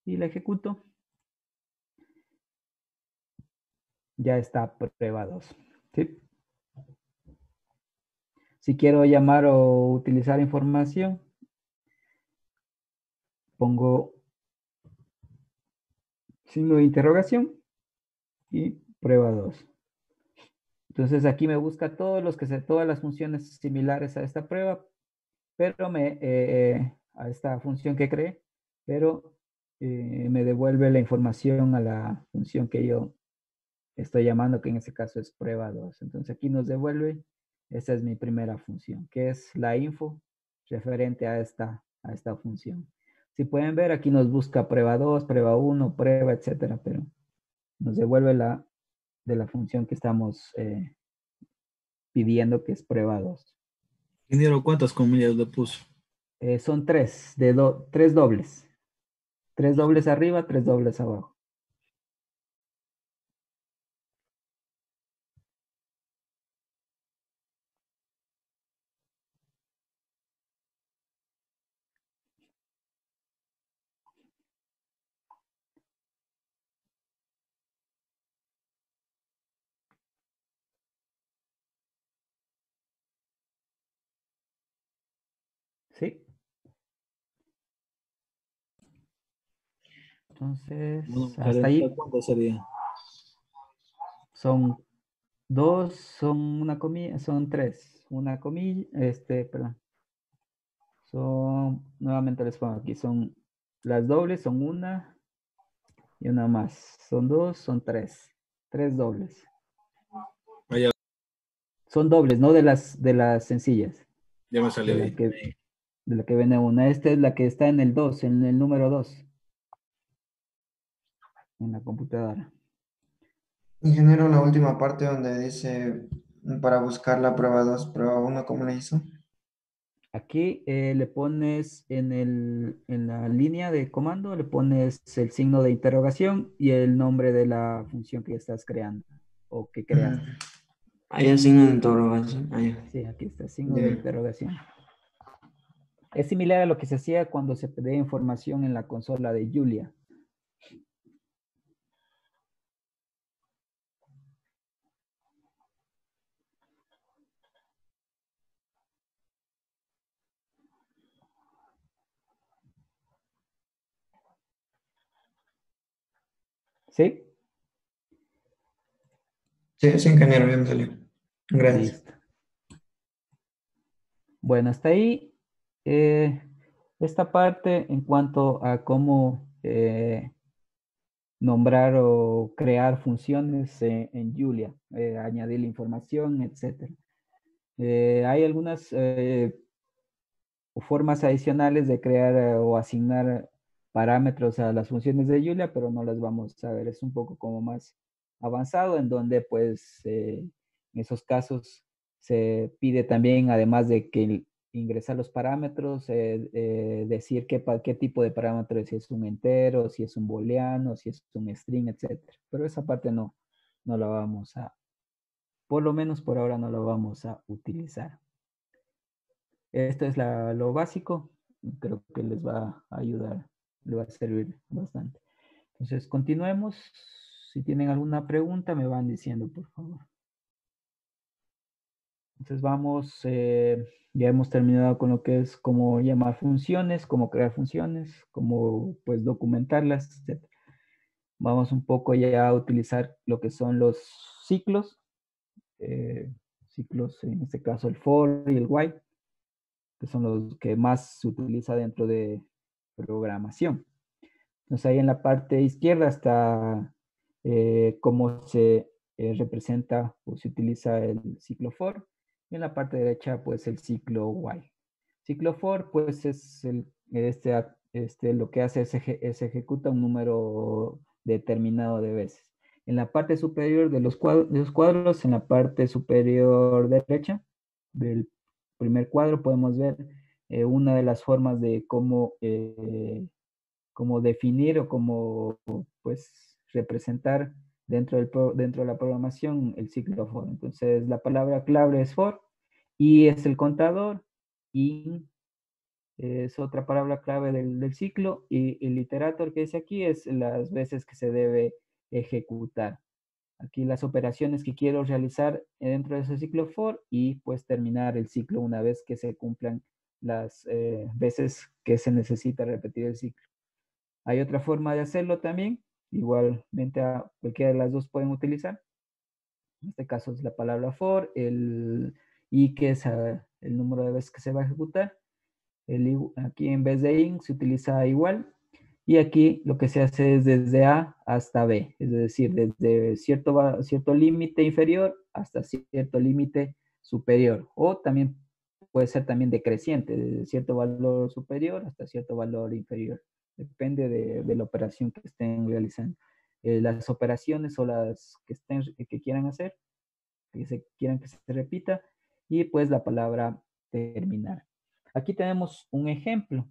Y la ejecuto. Ya está prueba 2. ¿Sí? Si quiero llamar o utilizar información, pongo signo de interrogación y prueba 2. Entonces aquí me busca todas las funciones similares a esta prueba, pero a esta función que creé, pero me devuelve la información a la función que yo estoy llamando, que en este caso es prueba 2. Entonces aquí nos devuelve, esta es mi primera función, que es la info referente a esta función. Si pueden ver, aquí nos busca prueba 2, prueba 1, prueba, etcétera, pero nos devuelve de la función que estamos pidiendo, que es prueba 2. Ingeniero, ¿cuántas comillas le puso? Son tres dobles. 3 dobles arriba, 3 dobles abajo. ¿Sí? Entonces, Bueno, hasta ¿40 ahí cuánto sería? son dos, son una comilla, son tres. Una comilla, perdón. Son, nuevamente les pongo aquí, son las dobles, son una y una más. Son dos, son tres. Tres dobles. Ah, ya, Son dobles, no de las sencillas. ya me De salió la ahí. que, de la que viene una. Esta es la que está en el 2, en el número 2, en la computadora. Ingeniero, la última parte donde dice para buscar la prueba 2 prueba uno, ¿cómo le hizo? Aquí le pones en la línea de comando, le pones el signo de interrogación y el nombre de la función que estás creando o que creaste. Ahí el signo de interrogación. Ahí. Sí, aquí está, signo de Ya. interrogación. Es similar a lo que se hacía cuando se pedía información en la consola de Julia. ¿Sí? Sí, sí, ingeniero, ya me salió. Gracias. Listo. Bueno, hasta ahí esta parte en cuanto a cómo nombrar o crear funciones en Julia, añadir la información, etc. Hay algunas formas adicionales de crear o asignar parámetros a las funciones de Julia, pero no las vamos a ver. Es un poco como más avanzado, en donde pues en esos casos se pide también, además de que ingresar los parámetros, decir qué tipo de parámetros, si es un entero, si es un booleano, si es un string, etc. Pero esa parte no la vamos a, por lo menos por ahora no la vamos a utilizar. Esto es lo básico. Creo que les va a ayudar, les va a servir bastante. Entonces, continuemos. Si tienen alguna pregunta, me van diciendo, por favor. Entonces, vamos, ya hemos terminado con lo que es cómo llamar funciones, cómo crear funciones, cómo, pues, documentarlas, etc. Vamos un poco ya a utilizar lo que son los ciclos. Ciclos, en este caso, el for y el while, que son los que más se utiliza dentro de programación. Entonces ahí en la parte izquierda está cómo se representa o se utiliza el ciclo for. Y en la parte derecha pues el ciclo while. Ciclo for pues es lo que hace es ejecuta un número determinado de veces. En la parte superior de los cuadros, en la parte superior derecha del primer cuadro podemos ver una de las formas de cómo definir o cómo pues representar dentro de la programación el ciclo for. Entonces la palabra clave es for y es el contador y es otra palabra clave del ciclo y el iterator que dice aquí es las veces que se debe ejecutar. Aquí las operaciones que quiero realizar dentro de ese ciclo for y pues terminar el ciclo una vez que se cumplan las veces que se necesita repetir el ciclo. Hay otra forma de hacerlo también, igualmente a cualquiera de las dos pueden utilizar. En este caso es la palabra for, y que es el número de veces que se va a ejecutar. Aquí en vez de in se utiliza igual. Y aquí lo que se hace es desde A hasta B, es decir, desde cierto límite inferior hasta cierto límite superior. O también puede ser también decreciente, desde cierto valor superior hasta cierto valor inferior. Depende de la operación que estén realizando. Las operaciones o las que quieran hacer, quieran que se repita, y pues la palabra terminar. Aquí tenemos un ejemplo.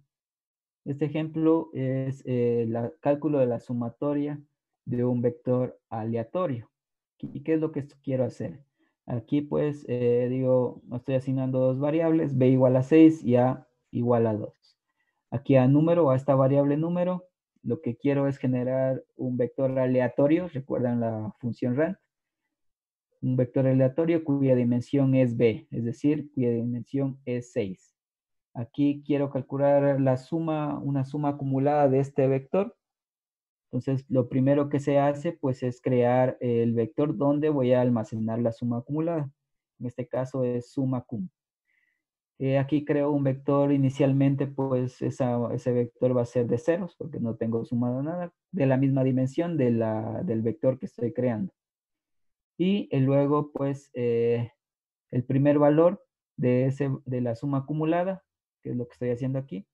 Este ejemplo es el cálculo de la sumatoria de un vector aleatorio. ¿Y qué es lo que quiero hacer? Aquí pues digo, estoy asignando dos variables, b igual a 6 y a igual a 2. Aquí a número, a esta variable número, lo que quiero es generar un vector aleatorio, recuerdan la función rand, un vector aleatorio cuya dimensión es b, es decir, cuya dimensión es 6. Aquí quiero calcular la suma, una suma acumulada de este vector. Entonces, lo primero que se hace, pues, es crear el vector donde voy a almacenar la suma acumulada. En este caso es suma cum. Aquí creo un vector inicialmente, pues ese vector va a ser de ceros, porque no tengo sumado nada, de la misma dimensión del vector que estoy creando. Y luego, pues, el primer valor de la suma acumulada, que es lo que estoy haciendo aquí,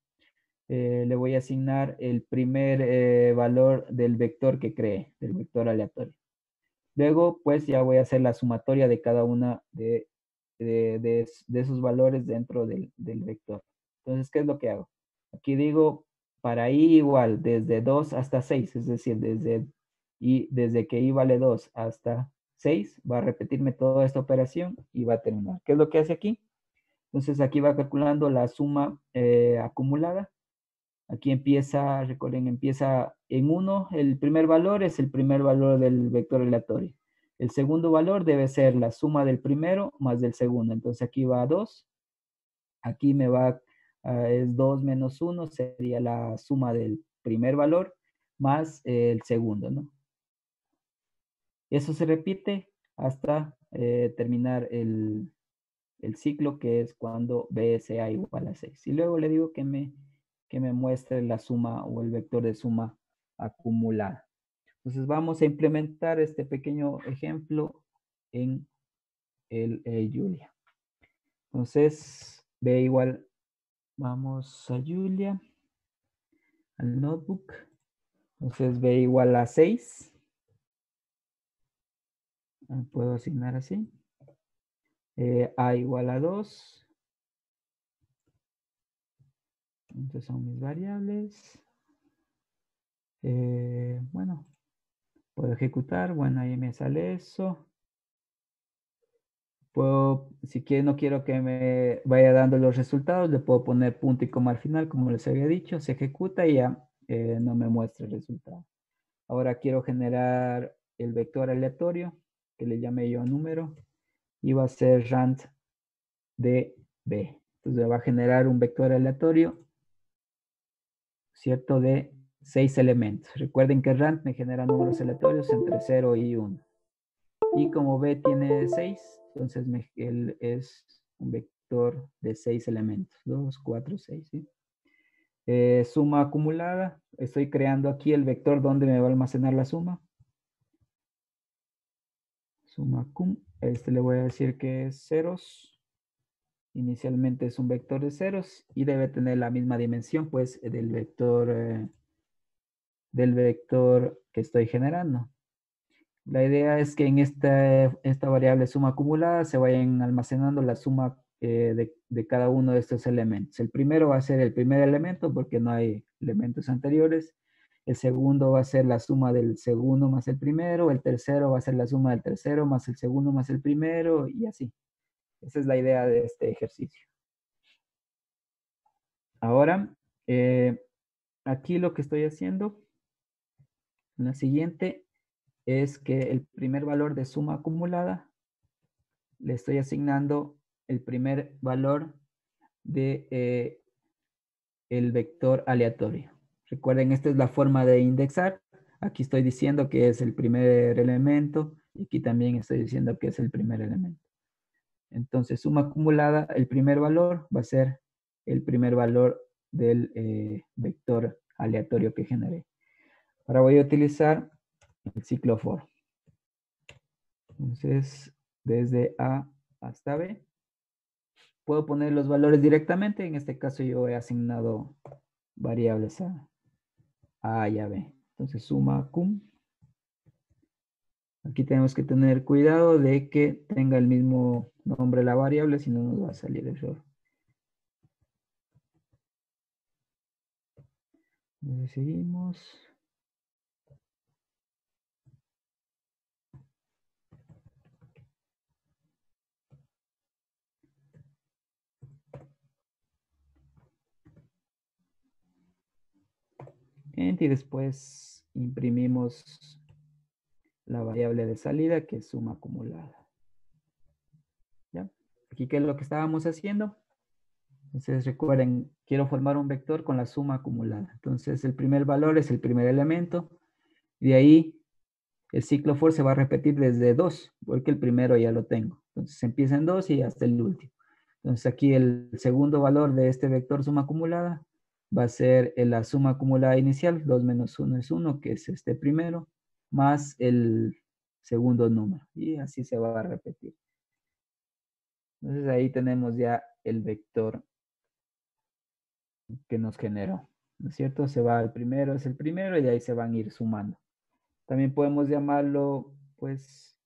le voy a asignar el primer valor del vector que creé, del vector aleatorio. Luego, pues ya voy a hacer la sumatoria de cada una de esos valores dentro del vector. Entonces, ¿qué es lo que hago? Aquí digo, para i igual, desde 2 hasta 6, es decir, desde que i vale 2 hasta 6, va a repetirme toda esta operación y va a terminar. ¿Qué es lo que hace aquí? Entonces, aquí va calculando la suma acumulada. Aquí empieza, recuerden, empieza en 1, el primer valor es el primer valor del vector aleatorio. El segundo valor debe ser la suma del primero más del segundo. Entonces aquí va 2. Aquí me va, es 2 menos 1, sería la suma del primer valor más el segundo, ¿no? Eso se repite hasta terminar el ciclo, que es cuando b sea igual a 6. Y luego le digo que me muestre la suma o el vector de suma acumulada. Entonces vamos a implementar este pequeño ejemplo en el Julia. Entonces b igual, vamos a Julia, al notebook. Entonces b igual a 6. Puedo asignar así. A igual a 2. Entonces son mis variables. Bueno, puedo ejecutar. Bueno, ahí me sale eso. Puedo, no quiero que me vaya dando los resultados, le puedo poner punto y coma al final, como les había dicho. Se ejecuta y ya no me muestra el resultado. Ahora quiero generar el vector aleatorio, que le llame yo número, y va a ser rand de b. Entonces va a generar un vector aleatorio, ¿cierto? De 6 elementos. Recuerden que rand me genera números aleatorios entre 0 y 1. Y como b tiene 6, entonces él es un vector de 6 elementos. 2, 4, 6, ¿sí? Suma acumulada. Estoy creando aquí el vector donde me va a almacenar la suma. Suma cum. Este le voy a decir que es ceros. Inicialmente es un vector de ceros y debe tener la misma dimensión, pues, del vector que estoy generando. La idea es que en esta variable suma acumulada se vayan almacenando la suma de cada uno de estos elementos. El primero va a ser el primer elemento porque no hay elementos anteriores. El segundo va a ser la suma del segundo más el primero. El tercero va a ser la suma del tercero más el segundo más el primero y así. Esa es la idea de este ejercicio. Ahora, aquí lo que estoy haciendo en la siguiente es que el primer valor de suma acumulada le estoy asignando el primer valor de el vector aleatorio. Recuerden, esta es la forma de indexar. Aquí estoy diciendo que es el primer elemento y aquí también estoy diciendo que es el primer elemento. Entonces, suma acumulada, el primer valor va a ser el primer valor del vector aleatorio que generé. Ahora voy a utilizar el ciclo for. Entonces, desde A hasta B. Puedo poner los valores directamente. En este caso yo he asignado variables a y a B. Entonces suma cum. Aquí tenemos que tener cuidado de que tenga el mismo nombre la variable, si no nos va a salir error. Seguimos. Y después imprimimos la variable de salida, que es suma acumulada. ¿Ya? Aquí, ¿qué es lo que estábamos haciendo? Entonces recuerden, quiero formar un vector con la suma acumulada. Entonces el primer valor es el primer elemento. Y de ahí el ciclo for se va a repetir desde 2, porque el primero ya lo tengo. Entonces empieza en 2 y hasta el último. Entonces aquí el segundo valor de este vector suma acumulada va a ser la suma acumulada inicial, 2 menos 1 es 1, que es este primero, más el segundo número. Y así se va a repetir. Entonces ahí tenemos ya el vector que nos generó, ¿no es cierto? Se va al primero, es el primero, y de ahí se van a ir sumando. También podemos llamarlo, pues,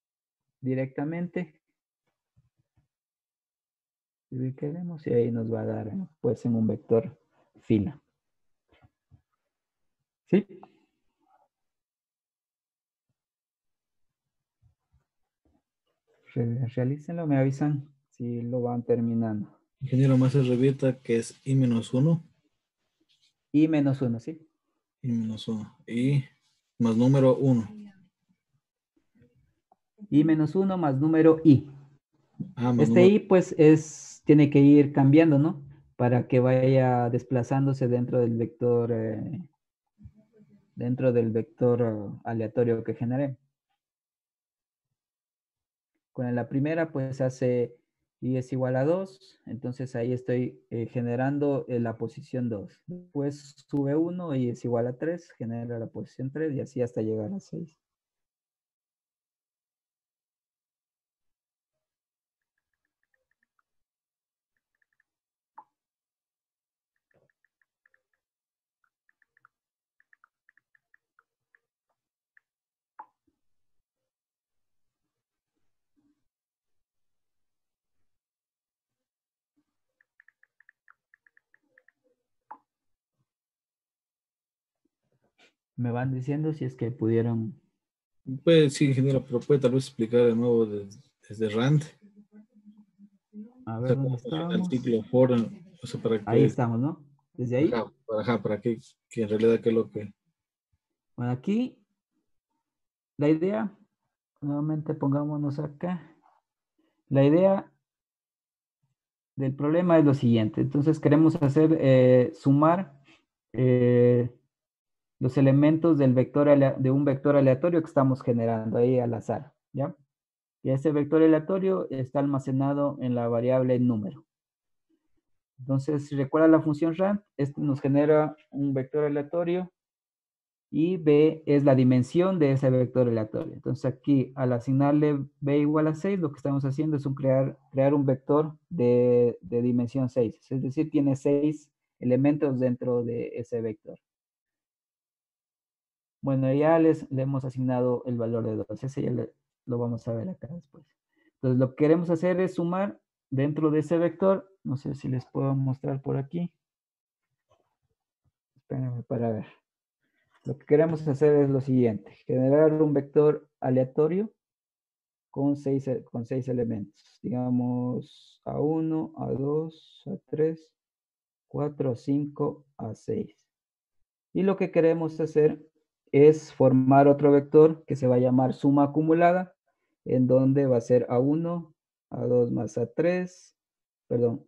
directamente. Si queremos, y ahí nos va a dar, pues, en un vector fila. ¿Sí? Realícenlo, me avisan si lo van terminando. Ingeniero, más se revierta que es I menos 1. Y menos 1, ¿sí? I menos 1. Y más número 1. Y menos 1 más número i. Ah, más Este número. i, pues, tiene que ir cambiando, ¿no? Para que vaya desplazándose dentro del vector, aleatorio que generé. Con la primera, pues, hace i es igual a 2. Entonces, ahí estoy generando la posición 2. Después sube 1 y es igual a 3. Genera la posición 3 y así hasta llegar a 6. Me van diciendo si es que pudieron. Pues sí, ingeniero, pero puede tal vez explicar de nuevo desde RAND. A O ver sea, dónde cómo funciona el estábamos. ciclo for, o sea, para Ahí que, estamos, ¿no? Desde ahí. para que en realidad qué es lo que. Bueno, aquí la idea, nuevamente pongámonos acá. La idea del problema es lo siguiente. Entonces queremos hacer sumar los elementos del de un vector aleatorio que estamos generando ahí al azar, ¿ya? Y ese vector aleatorio está almacenado en la variable número. Entonces, si recuerda la función rand, este nos genera un vector aleatorio y b es la dimensión de ese vector aleatorio. Entonces aquí, al asignarle b igual a 6, lo que estamos haciendo es crear un vector de dimensión 6. Es decir, tiene 6 elementos dentro de ese vector. Bueno, ya le hemos asignado el valor de 2. Ese ya lo vamos a ver acá después. Entonces, lo que queremos hacer es sumar dentro de ese vector. No sé si les puedo mostrar por aquí. Espérenme para ver. Lo que queremos hacer es lo siguiente. Generar un vector aleatorio con 6 elementos. Digamos, A1, A2, A3, 4, 5, A6. Y lo que queremos hacer es formar otro vector que se va a llamar suma acumulada, en donde va a ser A1, A2 más A3, perdón.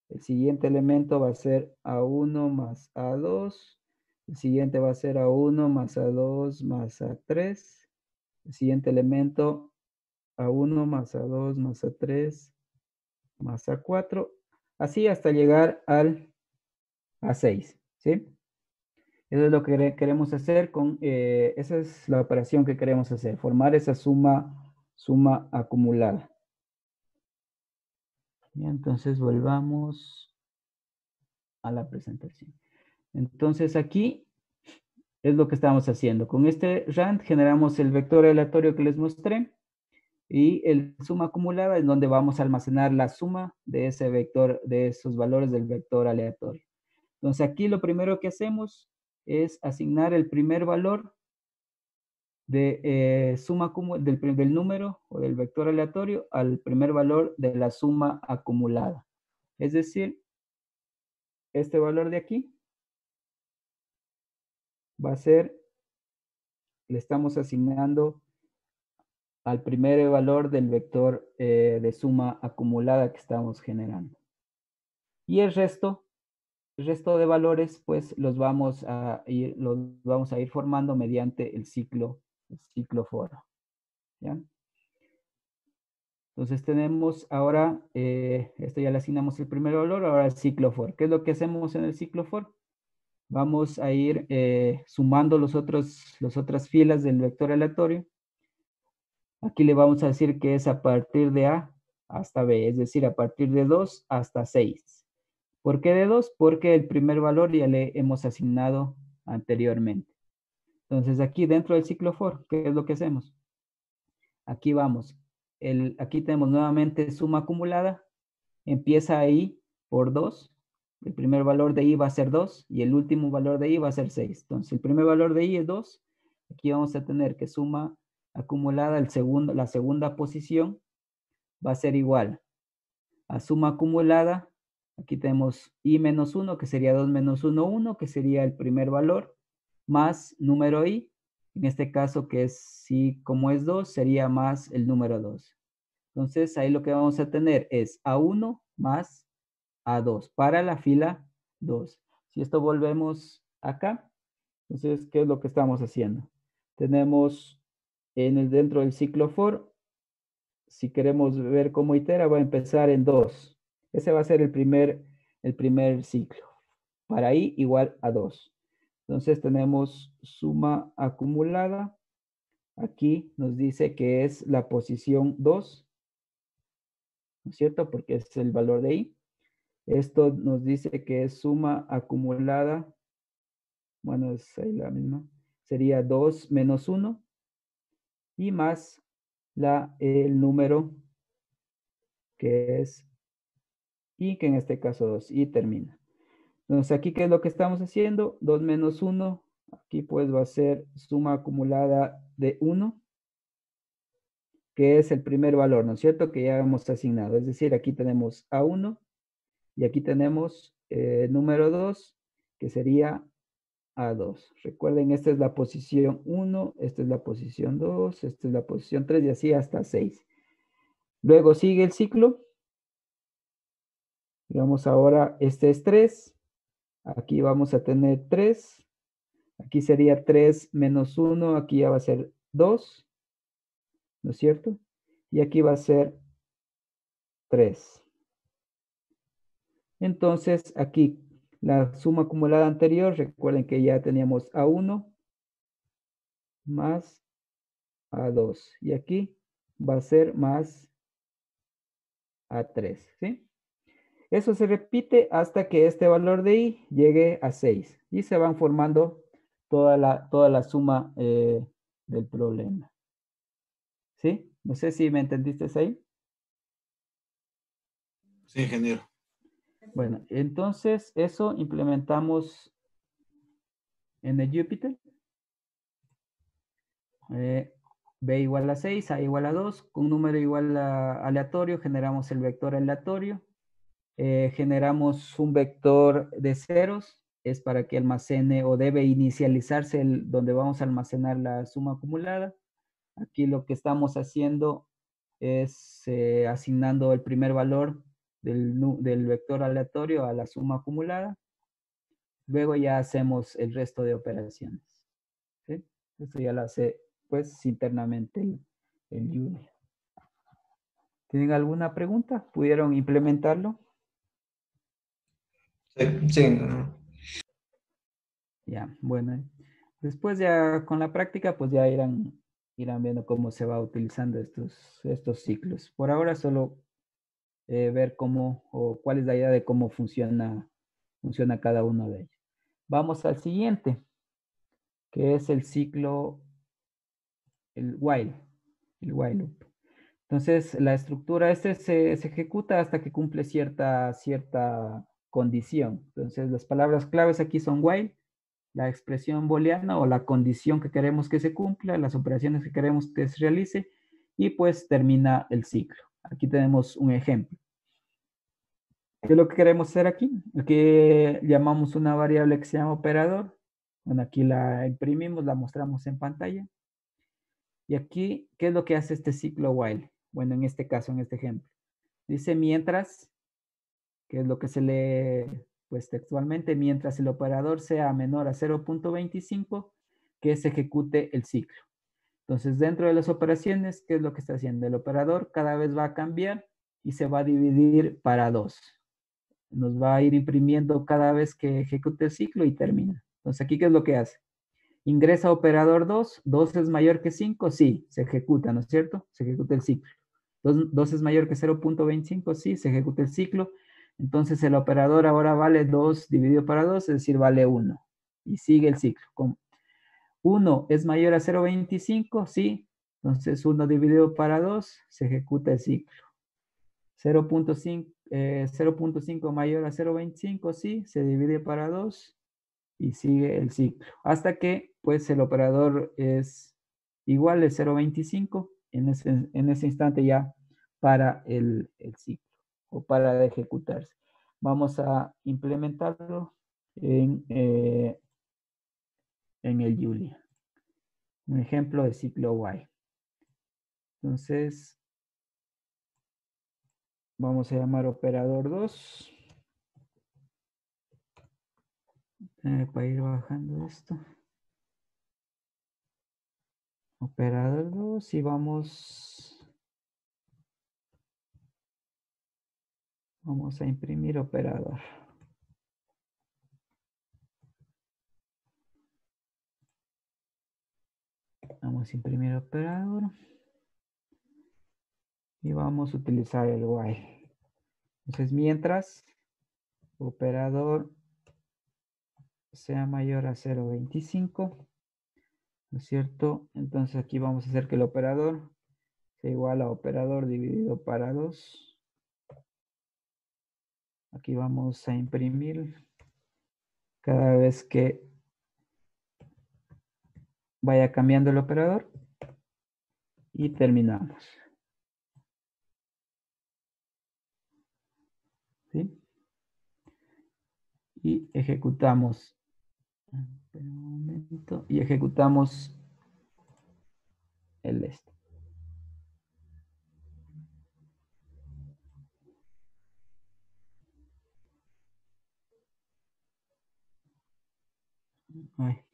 El siguiente elemento va a ser A1 más A2, el siguiente va a ser A1 más A2 más A3, el siguiente elemento A1 más A2 más A3 más A4, así hasta llegar al A6, ¿sí? Eso es lo que queremos hacer esa es la operación que queremos hacer, formar esa suma acumulada. Y entonces volvamos a la presentación. Entonces aquí es lo que estamos haciendo. Con este rand generamos el vector aleatorio que les mostré y el suma acumulada es donde vamos a almacenar la suma de ese vector, de esos valores del vector aleatorio. Entonces aquí lo primero que hacemos es asignar el primer valor de suma del número o del vector aleatorio al primer valor de la suma acumulada. Es decir, este valor de aquí va a ser, le estamos asignando al primer valor del vector de suma acumulada que estamos generando. Y el resto de valores, pues los vamos a ir formando mediante el ciclo for. ¿Ya? Entonces tenemos ahora, esto ya le asignamos el primer valor, ahora el ciclo for. ¿Qué es lo que hacemos en el ciclo for? Vamos a ir sumando las otras filas del vector aleatorio. Aquí le vamos a decir que es a partir de A hasta B, es decir, a partir de 2 hasta 6. ¿Por qué de 2? Porque el primer valor ya le hemos asignado anteriormente. Entonces aquí dentro del ciclo for, ¿qué es lo que hacemos? Aquí vamos. Aquí tenemos nuevamente suma acumulada. Empieza ahí por 2. El primer valor de I va a ser 2 y el último valor de I va a ser 6. Entonces el primer valor de I es 2. Aquí vamos a tener que suma acumulada, la segunda posición va a ser igual a suma acumulada. Aquí tenemos I menos 1, que sería 2 menos 1, 1, que sería el primer valor, más número I. En este caso, que es si como es 2, sería más el número 2. Entonces, ahí lo que vamos a tener es A1 más A2 para la fila 2. Si esto volvemos acá, entonces, ¿qué es lo que estamos haciendo? Tenemos dentro del ciclo for, si queremos ver cómo itera, va a empezar en 2. Ese va a ser el primer ciclo. Para I igual a 2. Entonces tenemos suma acumulada. Aquí nos dice que es la posición 2. ¿No es cierto? Porque es el valor de I. Esto nos dice que es suma acumulada. Bueno, es ahí la misma. Sería 2 menos 1. Y más el número que es I, que en este caso 2. Y termina. Entonces, aquí, ¿qué es lo que estamos haciendo? 2 menos 1. Aquí, pues, va a ser suma acumulada de 1, que es el primer valor, ¿no es cierto? Que ya hemos asignado. Es decir, aquí tenemos A1 y aquí tenemos número 2, que sería A2. Recuerden, esta es la posición 1, esta es la posición 2, esta es la posición 3 y así hasta 6. Luego sigue el ciclo. Digamos ahora, este es 3. Aquí vamos a tener 3. Aquí sería 3 menos 1, aquí ya va a ser 2, ¿no es cierto? Y aquí va a ser 3. Entonces, aquí la suma acumulada anterior, recuerden que ya teníamos A1 más A2. Y aquí va a ser más A3, ¿sí? Eso se repite hasta que este valor de I llegue a 6. Y se van formando toda la suma del problema. ¿Sí? No sé si me entendiste ahí. Sí, ingeniero. Bueno, entonces eso implementamos en el Jupyter. B igual a 6, A igual a 2. Con un número igual a aleatorio generamos el vector aleatorio. Generamos un vector de ceros. Es para que almacene o debe inicializarse donde vamos a almacenar la suma acumulada. Aquí lo que estamos haciendo es asignando el primer valor del vector aleatorio a la suma acumulada. Luego ya hacemos el resto de operaciones. ¿Sí? Esto ya lo hace pues internamente el Julia. ¿Tienen alguna pregunta? ¿Pudieron implementarlo? Sí. Ya, bueno. Después ya con la práctica pues ya irán viendo cómo se va utilizando estos ciclos. Por ahora solo ver cómo o cuál es la idea de cómo funciona cada uno de ellos. Vamos al siguiente, que es el ciclo, el while loop. Entonces, la estructura se ejecuta hasta que cumple cierta condición. Entonces, las palabras claves aquí son while, la expresión booleana o la condición que queremos que se cumpla, las operaciones que queremos que se realice, y pues termina el ciclo. Aquí tenemos un ejemplo. ¿Qué es lo que queremos hacer aquí? Aquí llamamos una variable que se llama operador. Bueno, aquí la imprimimos, la mostramos en pantalla. Y aquí, ¿qué es lo que hace este ciclo while? Bueno, en este caso, en este ejemplo. Dice mientras, que es lo que se lee pues textualmente, mientras el operador sea menor a 0.25, que se ejecute el ciclo. Entonces, dentro de las operaciones, ¿qué es lo que está haciendo? El operador cada vez va a cambiar y se va a dividir para 2. Nos va a ir imprimiendo cada vez que ejecute el ciclo y termina. Entonces, aquí, ¿qué es lo que hace? Ingresa operador 2, 2 es mayor que 5, sí, se ejecuta, ¿no es cierto? Se ejecuta el ciclo. 2 es mayor que 0.25, sí, se ejecuta el ciclo. Entonces el operador ahora vale 2 dividido para 2, es decir, vale 1. Y sigue el ciclo. 1 es mayor a 0.25, sí. Entonces 1 dividido para 2, se ejecuta el ciclo. 0.5 mayor a 0.25, sí, se divide para 2 y sigue el ciclo. Hasta que, pues, el operador es igual a 0.25. En ese instante ya para el ciclo o para de ejecutarse. Vamos a implementarlo en el Julia. Un ejemplo de ciclo while. Entonces, vamos a llamar operador 2. Para ir bajando esto. Operador 2 y vamos a imprimir operador. Vamos a imprimir operador. Y vamos a utilizar el while. Entonces, mientras operador sea mayor a 0.25, ¿no es cierto? Entonces aquí vamos a hacer que el operador sea igual a operador dividido para 2. Aquí vamos a imprimir cada vez que vaya cambiando el operador. Y terminamos. ¿Sí? Y ejecutamos. Espera un momento. Y ejecutamos el este. Ay.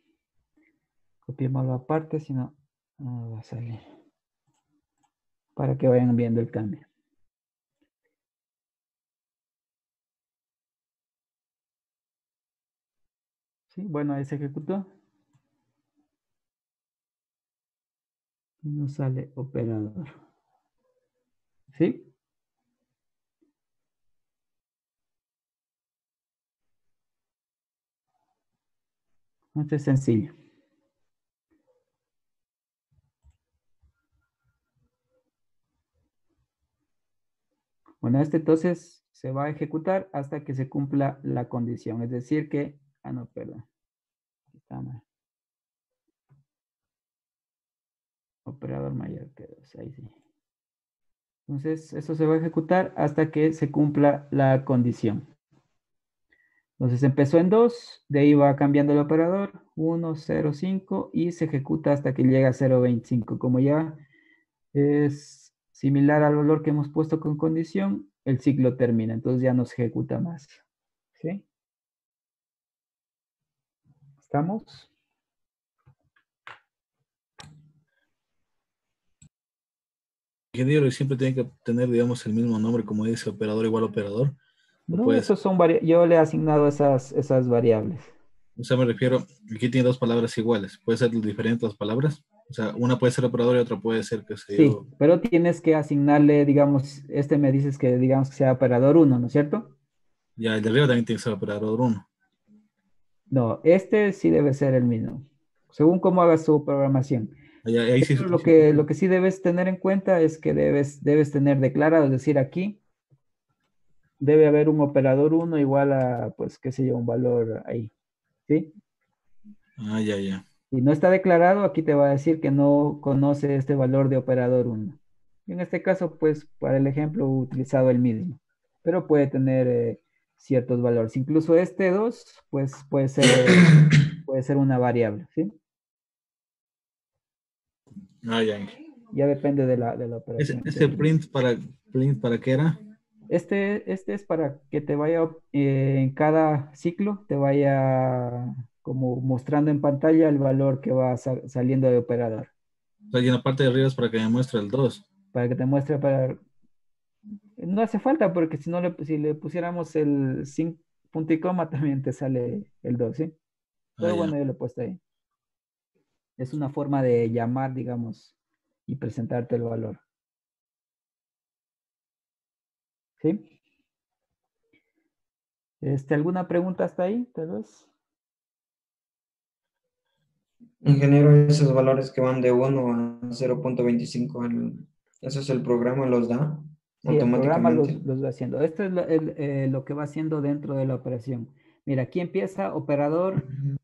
Copiémoslo aparte, si no, no va a salir. Para que vayan viendo el cambio. Sí, bueno, ahí se ejecutó. Y nos sale operador. ¿Sí? Esto es sencillo. Bueno, este entonces se va a ejecutar hasta que se cumpla la condición. Es decir que, no, perdón. Está mal. Operador mayor que 2, ahí sí. Entonces, eso se va a ejecutar hasta que se cumpla la condición. Entonces, empezó en 2, de ahí va cambiando el operador, 1, 0, 5, y se ejecuta hasta que llega a 0.25. Como ya es similar al valor que hemos puesto con condición, el ciclo termina, entonces ya no se ejecuta más. ¿Sí? ¿Estamos? Ingeniero, siempre tiene que tener, digamos, el mismo nombre, como dice, operador igual operador. No, esos son yo le he asignado esas variables. O sea, me refiero, aquí tiene dos palabras iguales. Puede ser diferentes las palabras. O sea, una puede ser operador y otra puede ser, qué sé Sí, yo. pero tienes que asignarle, digamos, me dices que digamos que sea operador 1, ¿no es cierto? Ya, el de arriba también tiene que ser operador 1. No, este sí debe ser el mismo, según cómo hagas tu programación. Ahí sí, Pero lo que sí debes tener en cuenta es que debes tener declarado, es decir, aquí debe haber un operador 1 igual a, pues, qué sé yo, un valor ahí, ¿sí? ya. Si no está declarado, aquí te va a decir que no conoce este valor de operador 1. En este caso, pues, para el ejemplo, he utilizado el mismo, pero puede tener ciertos valores. Incluso este 2, pues, puede ser una variable, ¿sí? Ah, ya. Ya depende de la operación. Ese print para qué era? Este es para que te vaya en cada ciclo, te vaya como mostrando en pantalla el valor que va saliendo de operador. O sea, y en la parte de arriba es para que me muestre el 2. Para que te muestre para... No hace falta porque si no si le pusiéramos el sin punto y coma también te sale el 2, ¿sí? Ah, Pero ya. bueno, yo lo he puesto ahí. Es una forma de llamar, digamos, y presentarte el valor. ¿Sí? ¿Alguna pregunta hasta ahí, tal vez? Ingeniero, esos valores que van de 1 a 0.25, ¿eso es el programa los da Sí, el programa automáticamente? los va haciendo. Esto es lo que va haciendo dentro de la operación. Mira, aquí empieza operador, Ujú.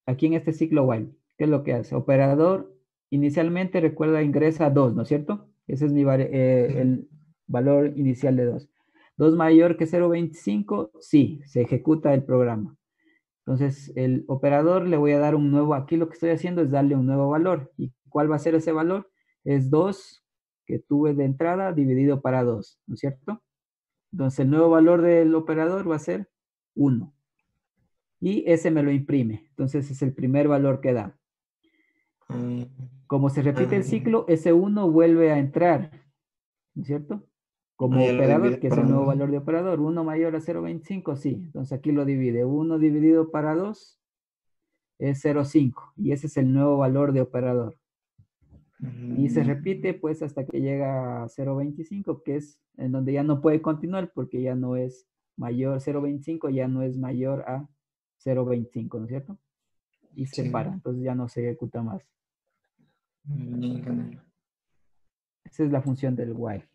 aquí en este ciclo while. ¿Qué es lo que hace? Operador, inicialmente recuerda ingresa 2, ¿no es cierto? Ese es el valor inicial de 2. 2 mayor que 0.25, sí, se ejecuta el programa. Entonces, el operador le voy a dar un nuevo, aquí lo que estoy haciendo es darle un nuevo valor. ¿Y cuál va a ser ese valor? Es 2 que tuve de entrada dividido para 2, ¿no es cierto? Entonces, el nuevo valor del operador va a ser 1. Y ese me lo imprime. Entonces, es el primer valor que da. Ah, Como se repite el ya, ciclo, ese 1 vuelve a entrar, ¿no es cierto? Como ya lo operador, divide que es para el nuevo 2. valor de operador. 1 mayor a 0.25, sí. Entonces, aquí lo divide. 1 dividido para 2 es 0.5 y ese es el nuevo valor de operador. Y se repite pues hasta que llega a 0.25, que es en donde ya no puede continuar porque ya no es mayor, 0.25 ya no es mayor a 0.25, ¿no es cierto? Y se Sí. para, entonces ya no se ejecuta más. Ingeniero. Esa es la función del while.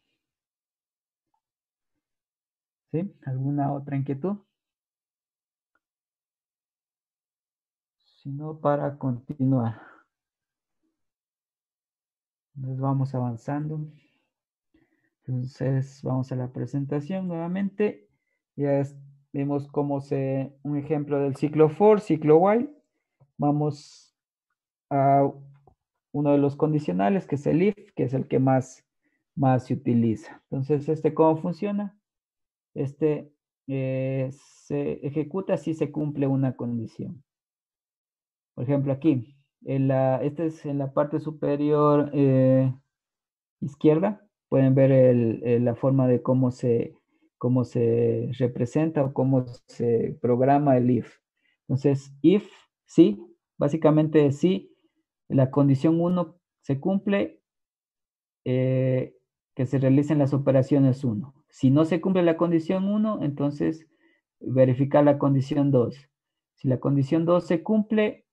¿Sí? ¿Alguna otra inquietud? Si no, para continuar. Nos vamos avanzando. Entonces, vamos a la presentación nuevamente. Ya vimos un ejemplo del ciclo for, ciclo while. Vamos a uno de los condicionales, que es el if, que es el que más se utiliza. Entonces, ¿cómo funciona? Se ejecuta si se cumple una condición. Por ejemplo, aquí, es en la parte superior izquierda. Pueden ver la forma de cómo se representa o cómo se programa el if. Entonces, if, sí, básicamente sí, la condición 1 se cumple, que se realicen las operaciones 1. Si no se cumple la condición 1, entonces verificar la condición 2. Si la condición 2 se cumple,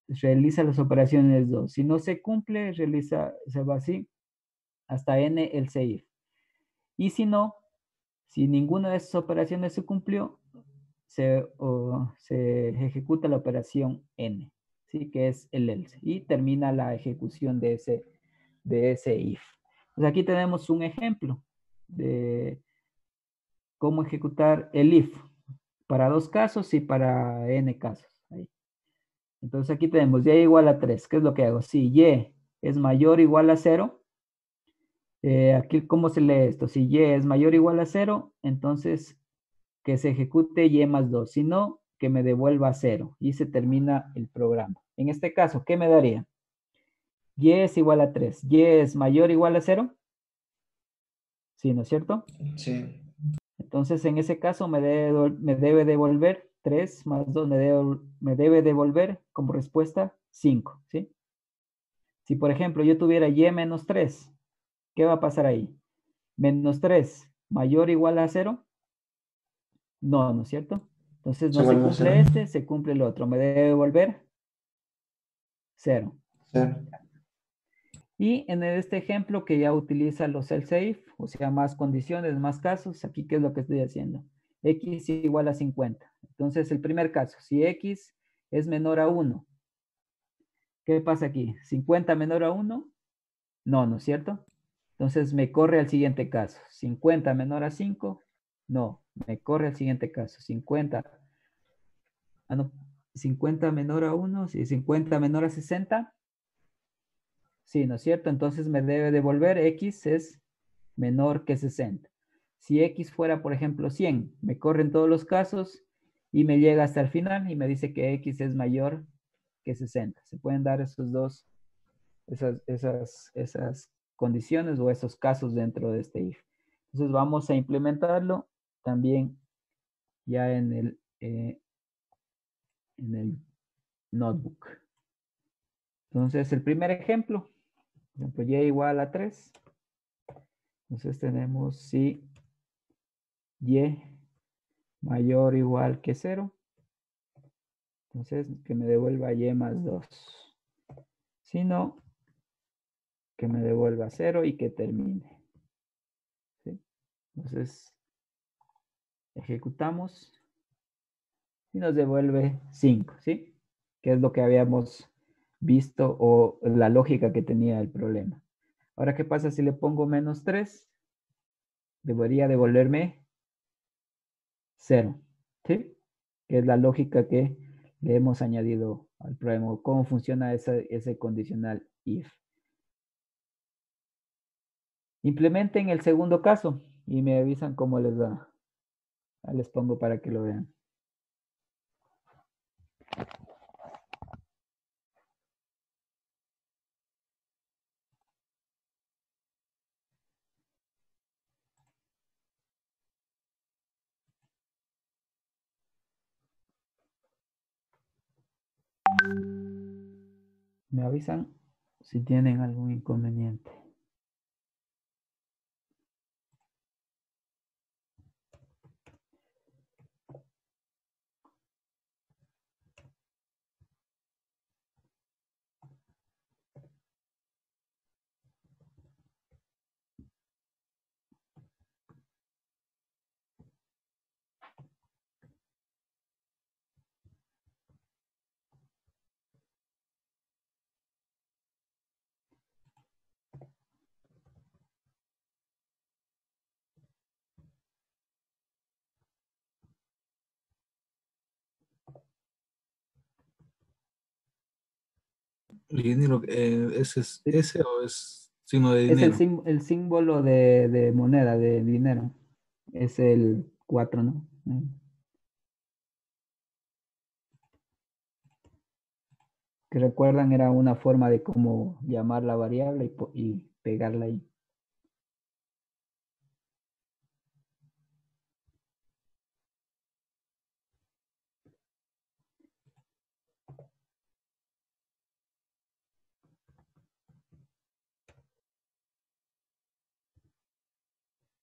realiza las operaciones 2. Si no se cumple, se va así hasta n el if. Y si no, si ninguna de esas operaciones se cumplió, se ejecuta la operación n, ¿sí? Que es el else. Y termina la ejecución de ese if. Pues aquí tenemos un ejemplo de cómo ejecutar el if para 2 casos y para n casos. Ahí. Entonces aquí tenemos y igual a 3. ¿Qué es lo que hago? Si y es mayor o igual a 0, aquí, ¿cómo se lee esto? Si y es mayor o igual a 0, entonces que se ejecute y más 2. Si no, que me devuelva 0. Y se termina el programa. En este caso, ¿qué me daría? Y es igual a 3. ¿Y es mayor o igual a 0? Sí, ¿no es cierto? Sí. Entonces, en ese caso, me debe devolver 3 más 2, me debe devolver como respuesta 5, ¿sí? Si, por ejemplo, yo tuviera y menos 3, ¿qué va a pasar ahí? Menos 3 mayor o igual a 0. No, ¿no es cierto? Entonces ¿Se no se vuelve a cumple cero? se cumple el otro. Me debe devolver 0. Cero. Y en este ejemplo que ya utiliza los else if, o sea, más condiciones, más casos, aquí ¿qué es lo que estoy haciendo? X igual a 50. Entonces el primer caso, si X es menor a 1, ¿qué pasa aquí? ¿50 menor a 1? No, ¿no es cierto? Entonces me corre al siguiente caso. 50 menor a 5, no, me corre al siguiente caso. 50, no, 50 menor a 1, sí, 50 menor a 60, Sí, ¿no es cierto? Entonces me debe devolver x es menor que 60. Si x fuera, por ejemplo, 100, me corren todos los casos y me llega hasta el final y me dice que x es mayor que 60. Se pueden dar esas condiciones o esos casos dentro de este if. Entonces vamos a implementarlo también ya en el notebook. Entonces el primer ejemplo, por ejemplo, y igual a 3. Entonces tenemos si y mayor o igual que 0. Entonces que me devuelva y más 2. Si no, que me devuelva 0 y que termine. ¿Sí? Entonces ejecutamos y nos devuelve 5, ¿sí? Que es lo que habíamos visto o la lógica que tenía el problema. Ahora, ¿qué pasa si le pongo menos 3? Debería devolverme 0, ¿sí? Que es la lógica que le hemos añadido al problema. ¿Cómo funciona ese condicional if? Implementen el segundo caso y me avisan cómo les va. Les pongo para que lo vean. Me avisan si tienen algún inconveniente. El dinero, ¿ese es Sí. ese o es signo de Es dinero? el símbolo de moneda, de dinero. Es el 4, ¿no? Que recuerdan era una forma de cómo llamar la variable y pegarla ahí.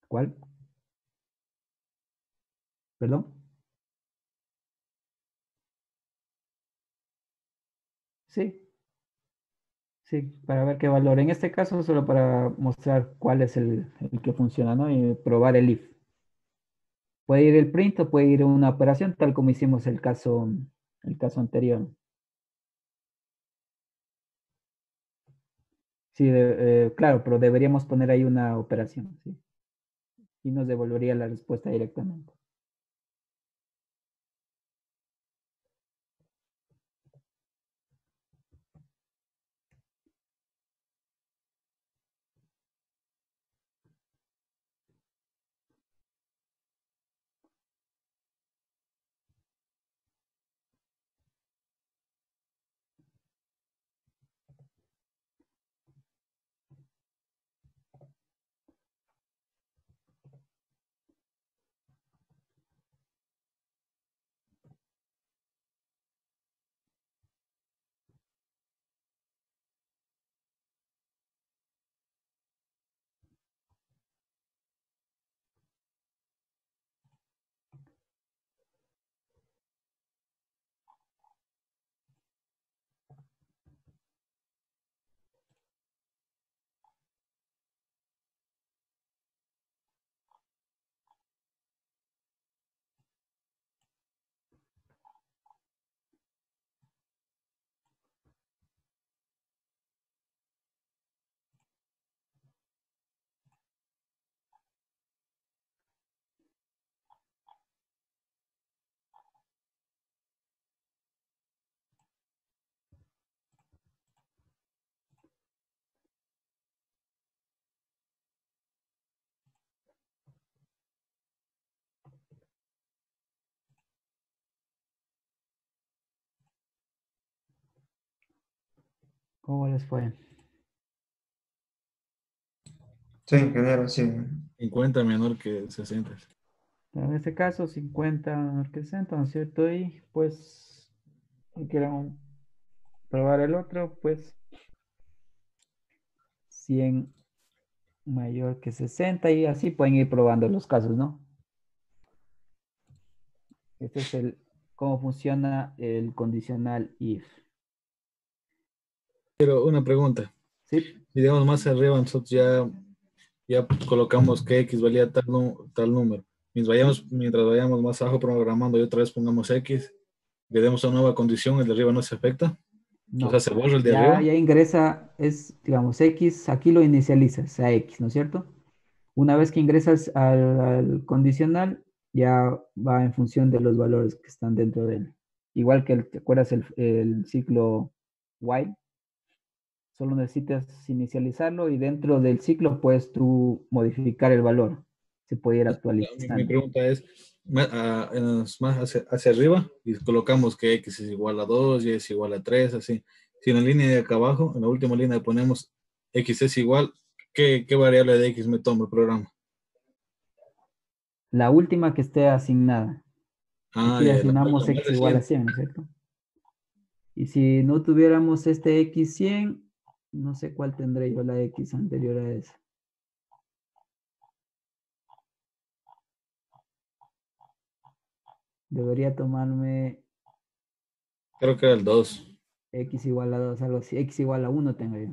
¿Cuál? ¿Perdón? Sí, sí, para ver qué valor. En este caso, solo para mostrar cuál es el que funciona, ¿no? Y probar el if. Puede ir el print o puede ir una operación, tal como hicimos el caso anterior. Sí, claro, pero deberíamos poner ahí una operación, ¿sí? Y nos devolvería la respuesta directamente. ¿Cómo les fue? Sí, ingeniero, sí. 50 menor que 60. En este caso, 50 que 60, ¿no es cierto? Y pues, si quieren probar el otro, pues 100 mayor que 60 y así pueden ir probando los casos, ¿no? Este es cómo funciona el condicional if. Pero una pregunta. ¿Sí? Si digamos más arriba, nosotros ya colocamos que X valía tal número. Mientras vayamos más abajo programando y otra vez pongamos X, le demos una nueva condición, el de arriba no se afecta. O sea, No. se borra el de Ya, arriba. ya ingresa, digamos, X, aquí lo inicializas a X, ¿no es cierto? Una vez que ingresas al condicional, ya va en función de los valores que están dentro de él. Igual que, ¿te acuerdas el ciclo while? Solo necesitas inicializarlo y dentro del ciclo puedes tú modificar el valor. Se puede ir Mi actualizando. pregunta es, más hacia arriba, y colocamos que X es igual a 2 Y es igual a 3 así. Si en la línea de acá abajo, en la última línea ponemos X es igual, ¿qué variable de X me toma el programa? La última que esté asignada. Ah, Aquí ya, la asignamos más x igual a reciente. 100, ¿no es cierto? Y si no tuviéramos este x100, no sé cuál tendré yo la x anterior a esa. Debería tomarme Creo que era el 2. x igual a 2, algo así. X igual a 1 tengo yo.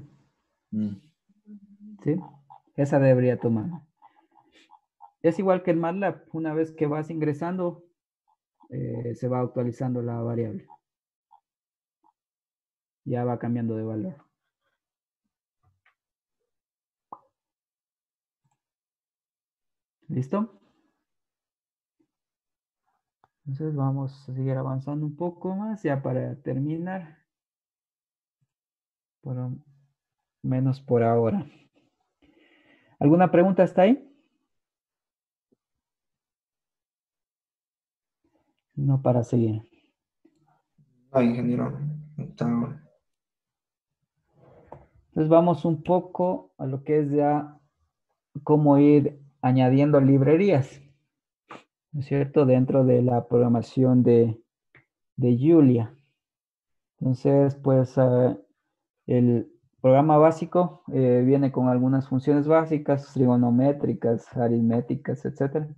¿Sí? Esa debería tomar. Es igual que el MATLAB. Una vez que vas ingresando, se va actualizando la variable. Ya va cambiando de valor. ¿Listo? Entonces vamos a seguir avanzando un poco más ya para terminar. Por lo menos por ahora. ¿Alguna pregunta hasta ahí? No, para seguir. No, ingeniero. Está- Entonces vamos un poco a lo que es ya cómo ir añadiendo librerías, ¿no es cierto? Dentro de la programación de Julia. Entonces, pues el programa básico viene con algunas funciones básicas, trigonométricas, aritméticas, etcétera.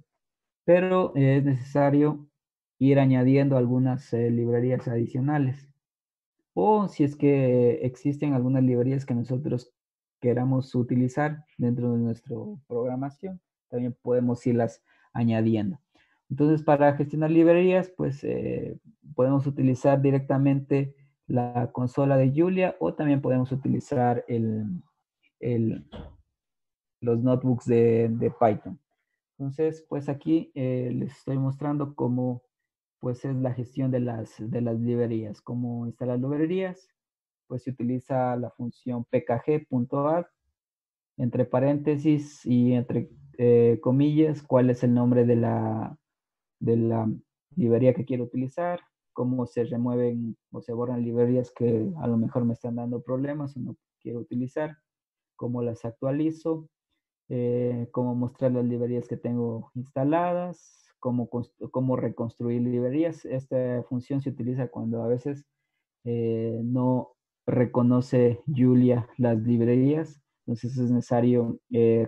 Pero es necesario ir añadiendo algunas librerías adicionales. O si es que existen algunas librerías que nosotros queramos utilizar dentro de nuestra programación, también podemos irlas añadiendo. Entonces, para gestionar librerías, pues podemos utilizar directamente la consola de Julia o también podemos utilizar el- los notebooks de Python. Entonces, pues aquí les estoy mostrando cómo pues es la gestión de las librerías. Cómo instalar librerías, pues se utiliza la función pkg.add, entre paréntesis y entre comillas, cuál es el nombre de la librería que quiero utilizar, cómo se remueven o se borran librerías que a lo mejor me están dando problemas o no quiero utilizar, cómo las actualizo, cómo mostrar las librerías que tengo instaladas, cómo reconstruir librerías. Esta función se utiliza cuando a veces no reconoce Julia las librerías, entonces es necesario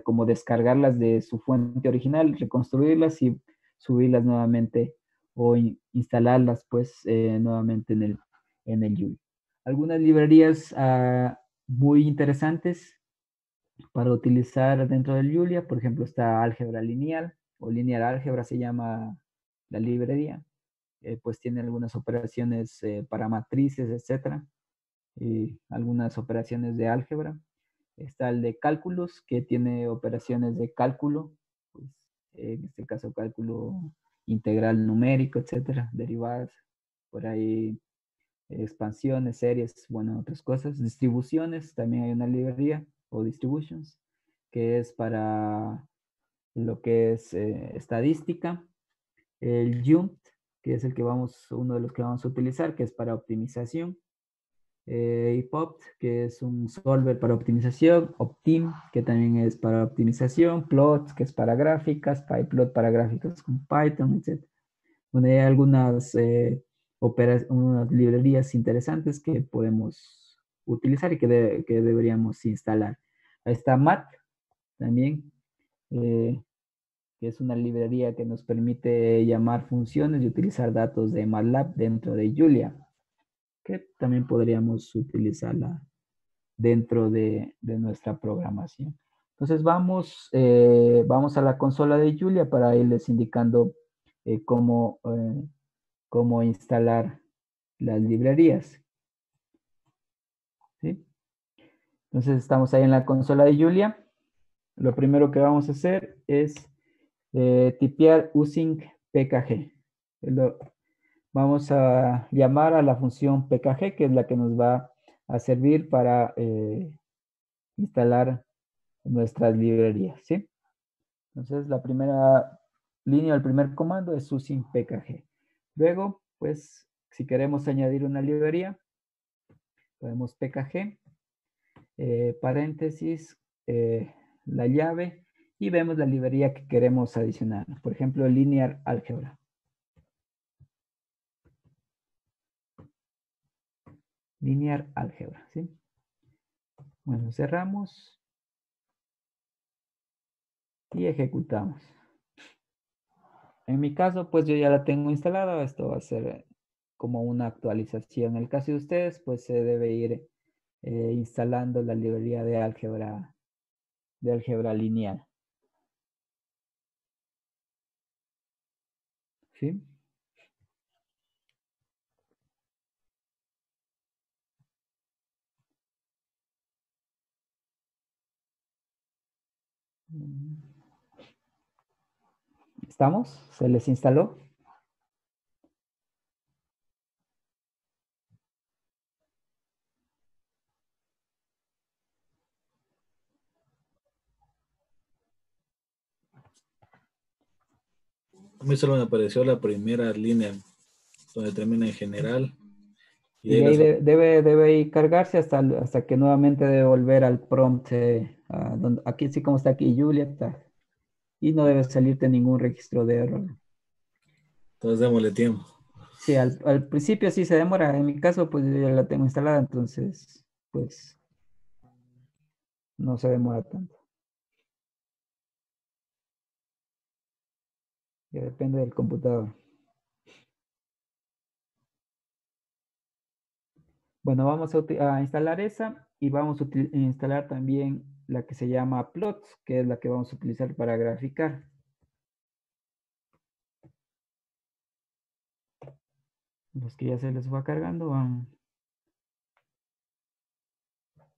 como descargarlas de su fuente original, reconstruirlas y subirlas nuevamente o instalarlas pues nuevamente en el Julia. Algunas librerías muy interesantes para utilizar dentro del Julia. Por ejemplo, está álgebra lineal o lineal álgebra se llama la librería. Pues tiene algunas operaciones para matrices, etcétera, y algunas operaciones de álgebra. Está el de cálculos, que tiene operaciones de cálculo, pues, en este caso cálculo integral numérico, etcétera, derivadas, por ahí expansiones, series, bueno, otras cosas. Distribuciones, también hay una librería o distributions, que es para lo que es estadística. El Jumt, que es uno de los que vamos a utilizar, que es para optimización. IPOPT, que es un solver para optimización, Optim, que también es para optimización, Plot, que es para gráficas, PyPlot para gráficas con Python, etc. Bueno, hay algunas unas librerías interesantes que podemos utilizar y que deberíamos instalar. Ahí está MAT también, que es una librería que nos permite llamar funciones y utilizar datos de MATLAB dentro de Julia, que también podríamos utilizarla dentro de nuestra programación. Entonces vamos a la consola de Julia para irles indicando cómo instalar las librerías. ¿Sí? Entonces estamos ahí en la consola de Julia. Lo primero que vamos a hacer es tipear using pkg. Vamos a llamar a la función pkg, que es la que nos va a servir para instalar nuestras librerías, ¿sí? Entonces, la primera línea, el primer comando es using pkg. Luego, pues, si queremos añadir una librería, podemos pkg, paréntesis, la llave, y vemos la librería que queremos adicionar. Por ejemplo, linear álgebra. Linear álgebra, ¿sí? Bueno, cerramos y ejecutamos. En mi caso, pues yo ya la tengo instalada. Esto va a ser como una actualización. En el caso de ustedes, pues se debe ir instalando la librería de álgebra lineal. ¿Sí? ¿Estamos? ¿Se les instaló? A mí solo me apareció la primera línea donde termina en general. Y Y ahí de ahí las... debe ir cargarse hasta que nuevamente debe volver al prompt. Aquí sí como está aquí Julia. Y no debe salirte ningún registro de error. Entonces démosle tiempo. Sí, al principio sí se demora. En mi caso, pues yo ya la tengo instalada, entonces, pues no se demora tanto. Ya depende del computador. Bueno, vamos a instalar esa y vamos a instalar también la que se llama Plots, que es la que vamos a utilizar para graficar. Los que ya se les va cargando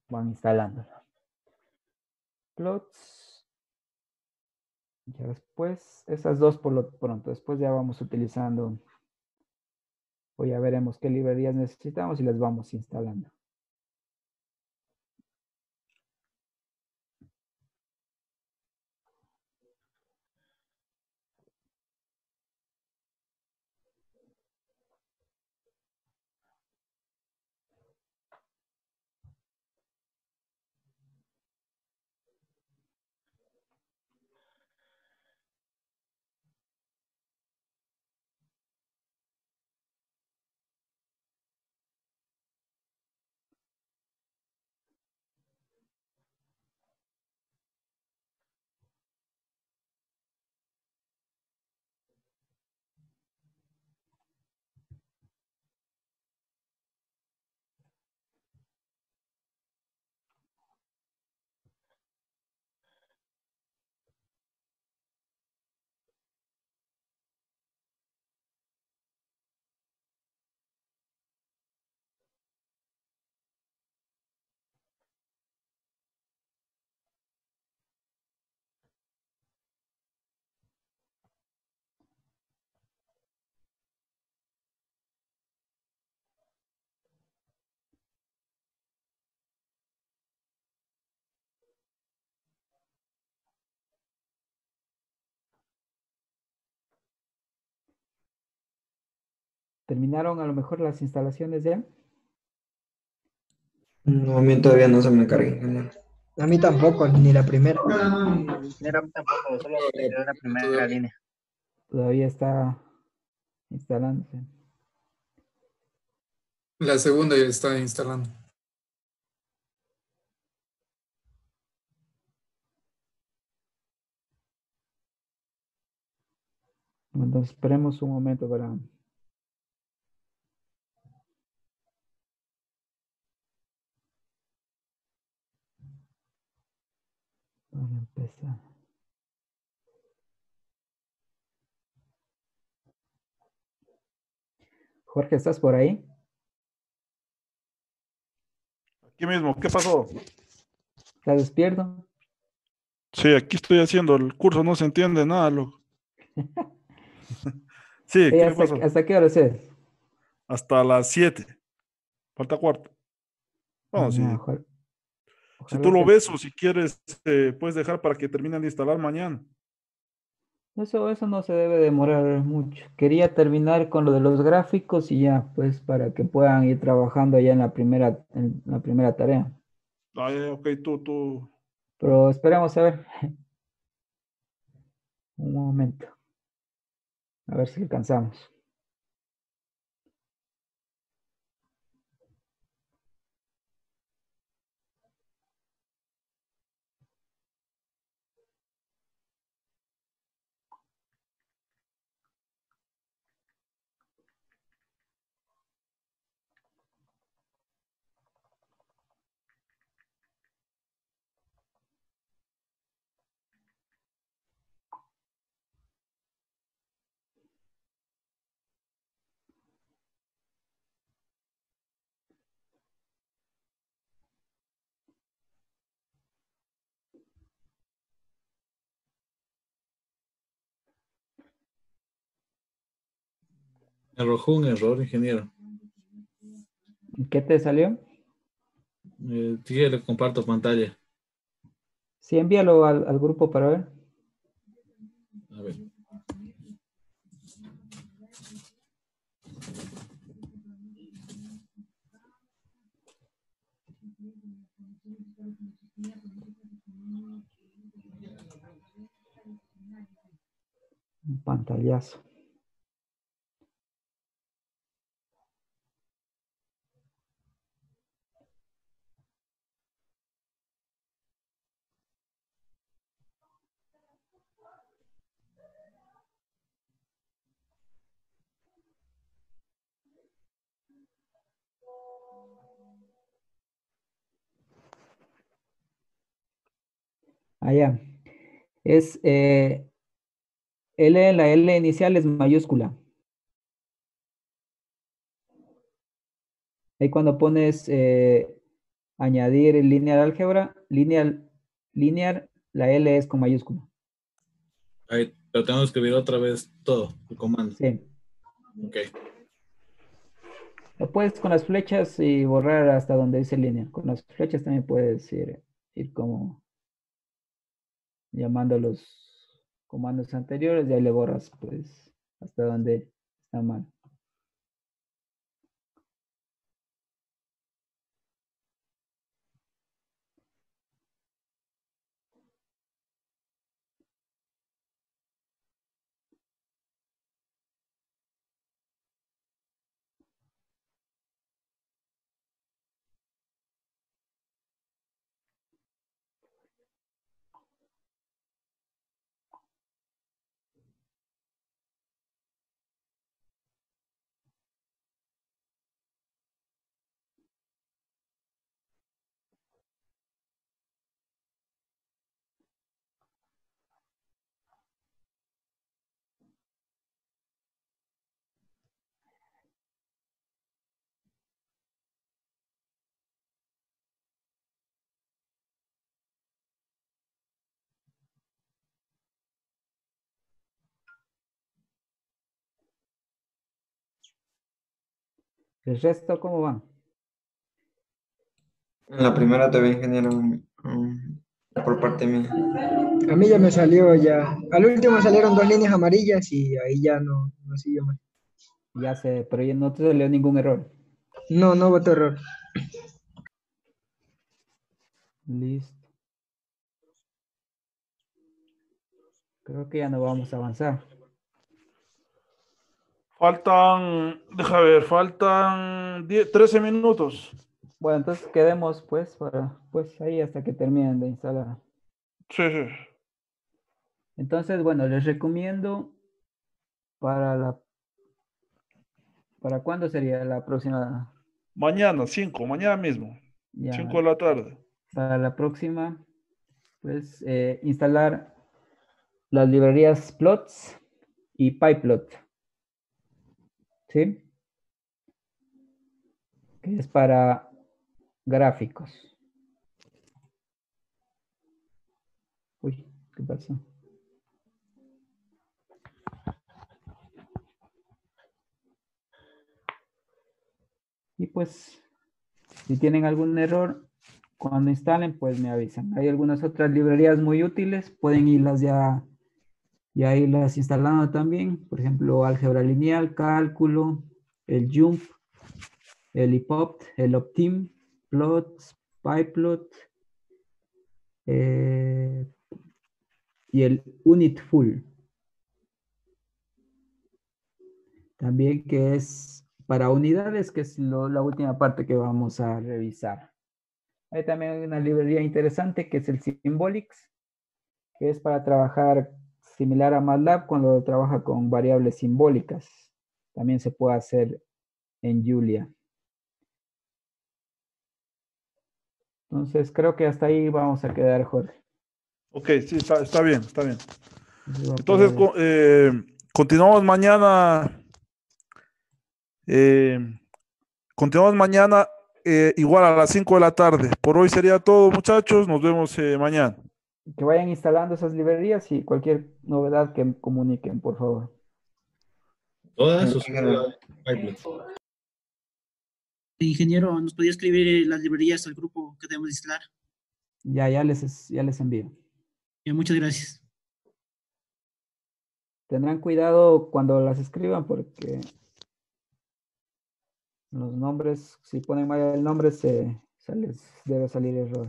van instalando. Plots. Ya después, esas dos por lo pronto. Después ya vamos utilizando, o ya veremos qué librerías necesitamos y las vamos instalando. ¿Terminaron a lo mejor las instalaciones ya? No, a mí todavía no se me carga, ingeniero. A mí tampoco, ni la primera. Era tampoco, solo era la primera Todavía. línea. Todavía está instalándose. La segunda ya está instalando. Entonces esperemos un momento para empezar. Jorge, ¿estás por ahí? Aquí mismo, ¿qué pasó? ¿Estás despierto? Sí, aquí estoy haciendo el curso, no se entiende nada, loco. Sí, Ey, ¿qué pasó? ¿hasta qué hora es? Hasta las 7, falta cuarto. Bueno, Ya, si ojalá tú lo se... ves o si quieres, puedes dejar para que terminen de instalar mañana. Eso no se debe demorar mucho. Quería terminar con lo de los gráficos y ya, pues, para que puedan ir trabajando ya en la primera tarea. Ah, ya, ok, tú. Pero esperemos a ver. Un momento. A ver si alcanzamos. Arrojó un error, ingeniero. ¿Qué te salió? Sí, le comparto pantalla. Sí, envíalo al grupo para ver. A ver. Un pantallazo. Allá. Es la L inicial es mayúscula. Ahí cuando pones añadir línea de álgebra, lineal, la L es con mayúscula. Ahí, pero tengo que escribir otra vez todo, el comando. Sí. Ok. Lo puedes con las flechas y borrar hasta donde dice línea. Con las flechas también puedes ir como llamando los comandos anteriores y ahí le borras pues hasta donde está mal. ¿El resto cómo van? En la primera te ve, ingeniero, por parte mía. A mí ya me salió ya. Al último salieron dos líneas amarillas y ahí ya no siguió más. Ya sé, pero ya no te salió ningún error. No, no hubo error. Listo. Creo que ya no vamos a avanzar. Faltan, deja ver, faltan 13 minutos. Bueno, entonces quedemos pues para pues ahí hasta que terminen de instalar. Sí, sí. Entonces, bueno, les recomiendo para ¿cuándo sería la próxima? Mañana, 5, mañana mismo. Ya, 5 de la tarde. para la próxima, pues instalar las librerías Plots y PyPlot, ¿sí? Que es para gráficos. Uy, ¿qué pasó? Y pues, si tienen algún error, cuando instalen, pues me avisan. Hay algunas otras librerías muy útiles, pueden irlas ya irlas instalando también. Por ejemplo, álgebra lineal, cálculo, el JUMP, el IPOPT, el Optim, Plots, PyPlot, y el UnitFull. También que es para unidades, que es la última parte que vamos a revisar. Hay también una librería interesante que es el Symbolics, que es para trabajar similar a MATLAB cuando trabaja con variables simbólicas. También se puede hacer en Julia. Entonces creo que hasta ahí vamos a quedar, Jorge. Ok, sí, está bien, está bien. Entonces, Entonces, continuamos mañana. eh, continuamos mañana igual a las 5 de la tarde. Por hoy sería todo, muchachos. Nos vemos mañana. que vayan instalando esas librerías y cualquier novedad que me comuniquen, por favor. Todas Sí, sus ingeniero. Ingeniero, ¿nos podría escribir las librerías al grupo que debemos instalar? Ya les envío. Bien, muchas gracias. Tendrán cuidado cuando las escriban porque los nombres, si ponen mal el nombre, se les debe salir error.